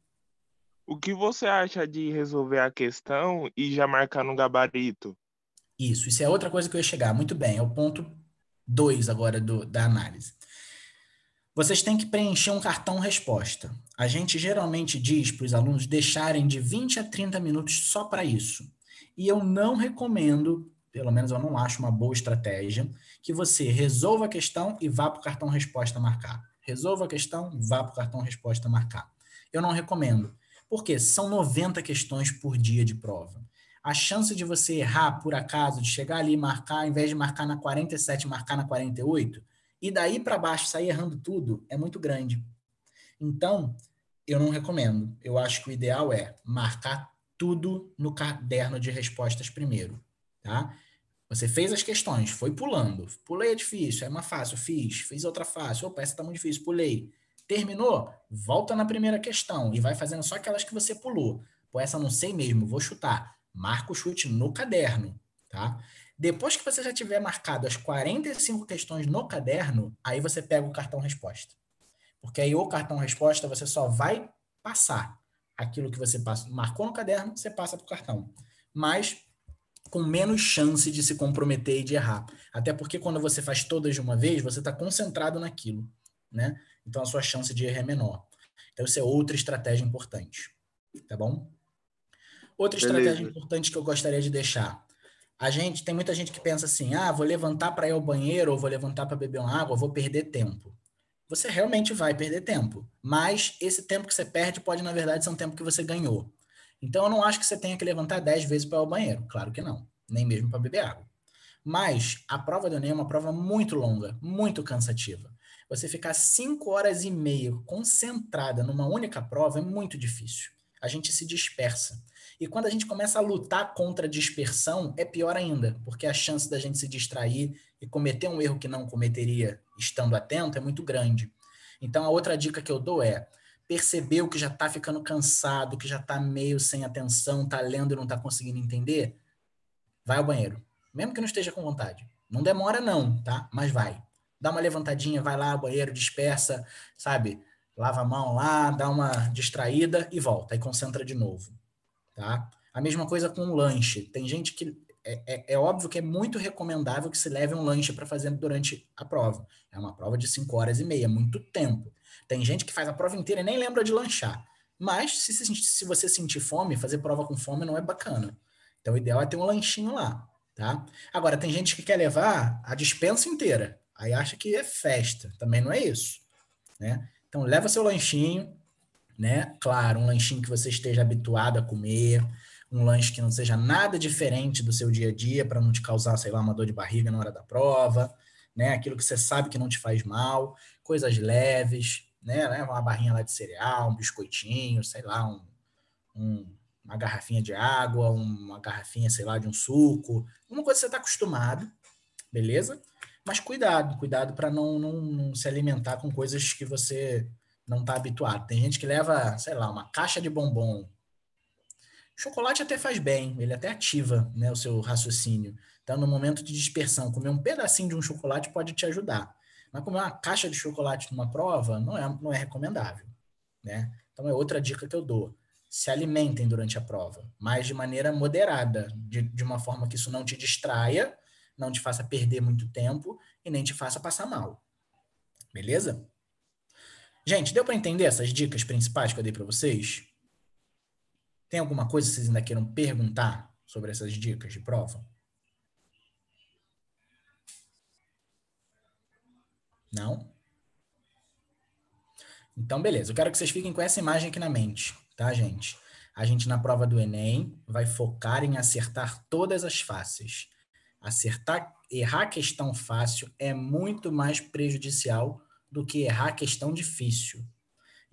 o que você acha de resolver a questão e já marcar no gabarito? Isso é outra coisa que eu ia chegar. Muito bem, é o ponto 2 agora da análise. Vocês têm que preencher um cartão resposta. A gente geralmente diz para os alunos deixarem de 20 a 30 minutos só para isso. E eu não recomendo, pelo menos eu não acho uma boa estratégia, que você resolva a questão e vá para o cartão resposta marcar. Resolva a questão, vá para o cartão resposta marcar. Eu não recomendo. Porque são 90 questões por dia de prova. A chance de você errar, por acaso, de chegar ali e marcar, ao invés de marcar na 47, marcar na 48, e daí para baixo sair errando tudo, é muito grande. Então, eu não recomendo. Eu acho que o ideal é marcar tudo no caderno de respostas primeiro, tá? Você fez as questões, foi pulando. Pulei é difícil, é uma fácil, fiz outra fácil. Opa, essa tá muito difícil, pulei. Terminou? Volta na primeira questão e vai fazendo só aquelas que você pulou. Pô, essa eu não sei mesmo, vou chutar. Marca o chute no caderno, tá? Depois que você já tiver marcado as 45 questões no caderno, aí você pega o cartão resposta. Porque aí o cartão resposta você só vai passar aquilo que você marcou no caderno, você passa para o cartão. Mas com menos chance de se comprometer e de errar. Até porque quando você faz todas de uma vez, você está concentrado naquilo, né? Então a sua chance de erro é menor. Então isso é outra estratégia importante, tá bom? Outra estratégia Beleza. importante que eu gostaria de deixar. Tem muita gente que pensa assim, vou levantar para ir ao banheiro, ou vou levantar para beber uma água, vou perder tempo. Você realmente vai perder tempo, mas esse tempo que você perde pode, na verdade, ser um tempo que você ganhou. Então, eu não acho que você tenha que levantar 10 vezes para ir ao banheiro. Claro que não. Nem mesmo para beber água. Mas a prova do Enem é uma prova muito longa, muito cansativa. Você ficar 5 horas e meia concentrada numa única prova é muito difícil. A gente se dispersa. E quando a gente começa a lutar contra a dispersão, é pior ainda, porque a chance da gente se distrair e cometer um erro que não cometeria estando atento é muito grande. Então, a outra dica que eu dou é: percebeu que já está ficando cansado, que já está meio sem atenção, está lendo e não está conseguindo entender? Vai ao banheiro. Mesmo que não esteja com vontade. Não demora não, tá? Mas vai. Dá uma levantadinha, vai lá ao banheiro, dispersa, sabe? Lava a mão lá, dá uma distraída e volta. Aí concentra de novo, tá? A mesma coisa com o lanche. Tem gente que... É óbvio que é muito recomendável que se leve um lanche para fazer durante a prova. É uma prova de 5 horas e meia, muito tempo. Tem gente que faz a prova inteira e nem lembra de lanchar. Mas se você sentir fome, fazer prova com fome não é bacana. Então o ideal é ter um lanchinho lá, tá? Agora, tem gente que quer levar a dispensa inteira. Aí acha que é festa. Também não é isso, né? Então leva seu lanchinho, né? Claro, um lanchinho que você esteja habituado a comer, um lanche que não seja nada diferente do seu dia a dia para não te causar, sei lá, uma dor de barriga na hora da prova, né? Aquilo que você sabe que não te faz mal, coisas leves, né? Uma barrinha lá de cereal, um biscoitinho, sei lá, uma garrafinha de água, uma garrafinha, sei lá, de um suco, uma coisa que você está acostumado, beleza? Mas cuidado para não se alimentar com coisas que você não está habituado. Tem gente que leva, sei lá, uma caixa de bombom. Chocolate até faz bem, ele até ativa, né, o seu raciocínio. Então, no momento de dispersão, comer um pedacinho de um chocolate pode te ajudar. Mas comer uma caixa de chocolate numa prova não é recomendável, né? Então, é outra dica que eu dou. Se alimentem durante a prova, mas de maneira moderada, de uma forma que isso não te distraia, não te faça perder muito tempo e nem te faça passar mal. Beleza? Gente, deu para entender essas dicas principais que eu dei para vocês? Tem alguma coisa que vocês ainda queiram perguntar sobre essas dicas de prova? Não? Então, beleza. Eu quero que vocês fiquem com essa imagem aqui na mente, tá, gente? A gente, na prova do Enem, vai focar em acertar todas as faces. Errar questão fácil é muito mais prejudicial do que errar questão difícil.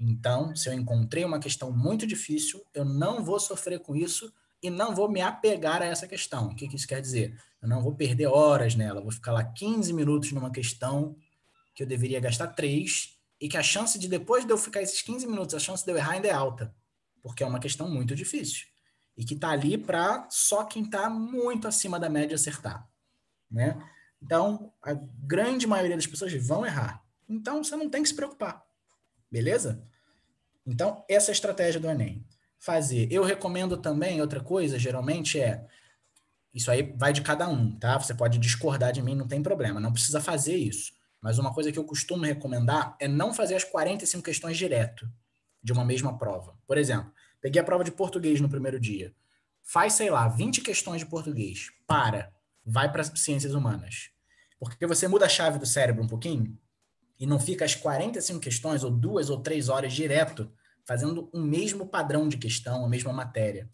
Então, se eu encontrei uma questão muito difícil, eu não vou sofrer com isso e não vou me apegar a essa questão. O que isso quer dizer? Eu não vou perder horas nela, vou ficar lá 15 minutos numa questão que eu deveria gastar 3, e que a chance de, depois de eu ficar esses 15 minutos, a chance de eu errar ainda é alta, porque é uma questão muito difícil. E que está ali para só quem está muito acima da média acertar, né? Então, a grande maioria das pessoas vão errar. Então, você não tem que se preocupar. Beleza? Então, essa é a estratégia do Enem. Eu recomendo também, outra coisa, geralmente isso aí vai de cada um, tá? Você pode discordar de mim, não tem problema, não precisa fazer isso. Mas uma coisa que eu costumo recomendar é não fazer as 45 questões direto de uma mesma prova. Por exemplo, peguei a prova de português no primeiro dia. Faz, sei lá, 20 questões de português. Vai para ciências humanas. Porque você muda a chave do cérebro um pouquinho e não fica as 45 questões, ou 2 ou 3 horas direto, fazendo o mesmo padrão de questão, a mesma matéria.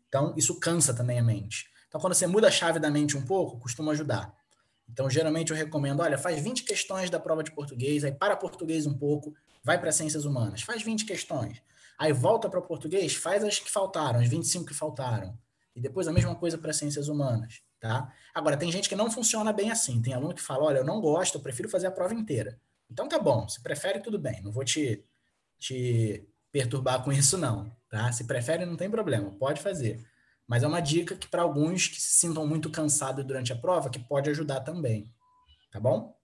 Então, isso cansa também a mente. Então, quando você muda a chave da mente um pouco, costuma ajudar. Então, geralmente eu recomendo, olha, faz 20 questões da prova de português, aí para português um pouco, vai para ciências humanas, faz 20 questões. Aí volta para português, faz as que faltaram, as 25 que faltaram. E depois a mesma coisa para ciências humanas, tá? Agora, tem gente que não funciona bem assim. Tem aluno que fala, olha, eu não gosto, eu prefiro fazer a prova inteira. Então tá bom, se prefere, tudo bem. Não vou te perturbar com isso, não, tá? Se prefere, não tem problema, pode fazer. Mas é uma dica que para alguns que se sintam muito cansados durante a prova, que pode ajudar também, tá bom?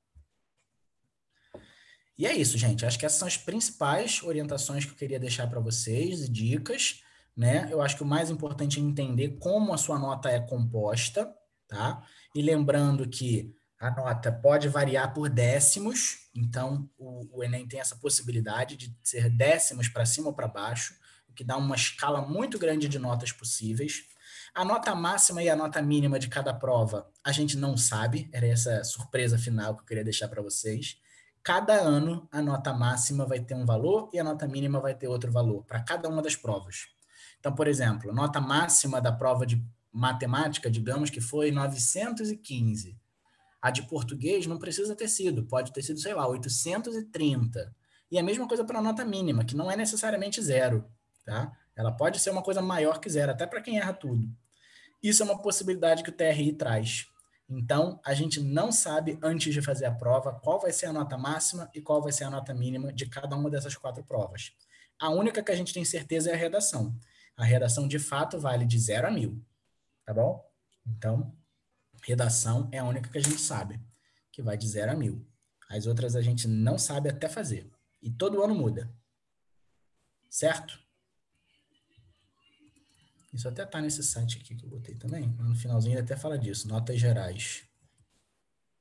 E é isso, gente. Acho que essas são as principais orientações que eu queria deixar para vocês e dicas. né? Eu acho que o mais importante é entender como a sua nota é composta, tá? E lembrando que a nota pode variar por décimos, então o Enem tem essa possibilidade de ser décimos para cima ou para baixo, o que dá uma escala muito grande de notas possíveis. A nota máxima e a nota mínima de cada prova, a gente não sabe, era essa surpresa final que eu queria deixar para vocês. Cada ano, a nota máxima vai ter um valor e a nota mínima vai ter outro valor, para cada uma das provas. Então, por exemplo, nota máxima da prova de matemática, digamos que foi 915. A de português não precisa ter sido, pode ter sido, sei lá, 830. E a mesma coisa para a nota mínima, que não é necessariamente zero, tá? Ela pode ser uma coisa maior que zero, até para quem erra tudo. Isso é uma possibilidade que o TRI traz. Então, a gente não sabe, antes de fazer a prova, qual vai ser a nota máxima e qual vai ser a nota mínima de cada uma dessas 4 provas. A única que a gente tem certeza é a redação. A redação, de fato, vale de 0 a 1000, tá bom? Então, redação é a única que a gente sabe, que vai de 0 a 1000. As outras a gente não sabe até fazer. E todo ano muda. Certo? Isso até tá nesse site aqui que eu botei também. No finalzinho ele até fala disso. Notas gerais.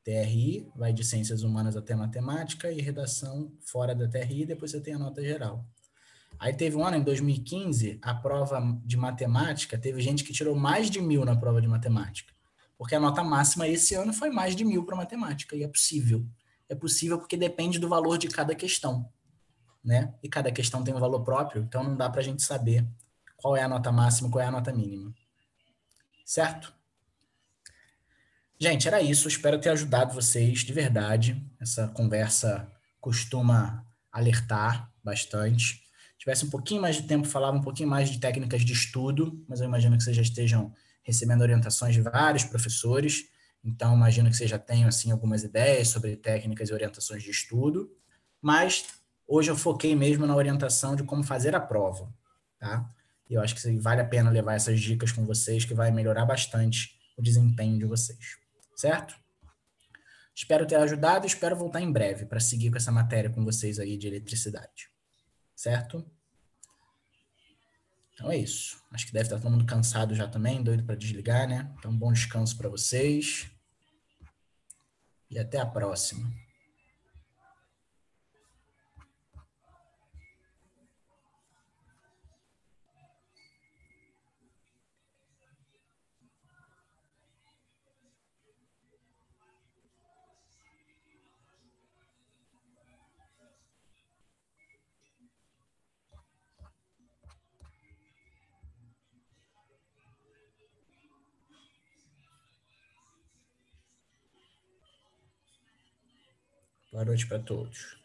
TRI vai de ciências humanas até matemática e redação fora da TRI, depois você tem a nota geral. Aí teve um ano, em 2015, a prova de matemática, teve gente que tirou mais de 1000 na prova de matemática. Porque a nota máxima esse ano foi mais de 1000 para matemática, e é possível. É possível porque depende do valor de cada questão, né? E cada questão tem um valor próprio, então não dá para a gente saber qual é a nota máxima e qual é a nota mínima. Certo? Gente, era isso. Espero ter ajudado vocês de verdade. Essa conversa costuma alertar bastante. Se tivesse um pouquinho mais de tempo, falava um pouquinho mais de técnicas de estudo, mas eu imagino que vocês já estejam recebendo orientações de vários professores. Então, imagino que vocês já tenham assim, algumas ideias sobre técnicas e orientações de estudo. Mas hoje eu foquei mesmo na orientação de como fazer a prova, tá? E eu acho que vale a pena levar essas dicas com vocês, que vai melhorar bastante o desempenho de vocês. Certo? Espero ter ajudado e espero voltar em breve para seguir com essa matéria com vocês aí de eletricidade. Certo? Então é isso. Acho que deve estar todo mundo cansado já também, doido para desligar, né? Então bom descanso para vocês. E até a próxima. Boa noite para todos.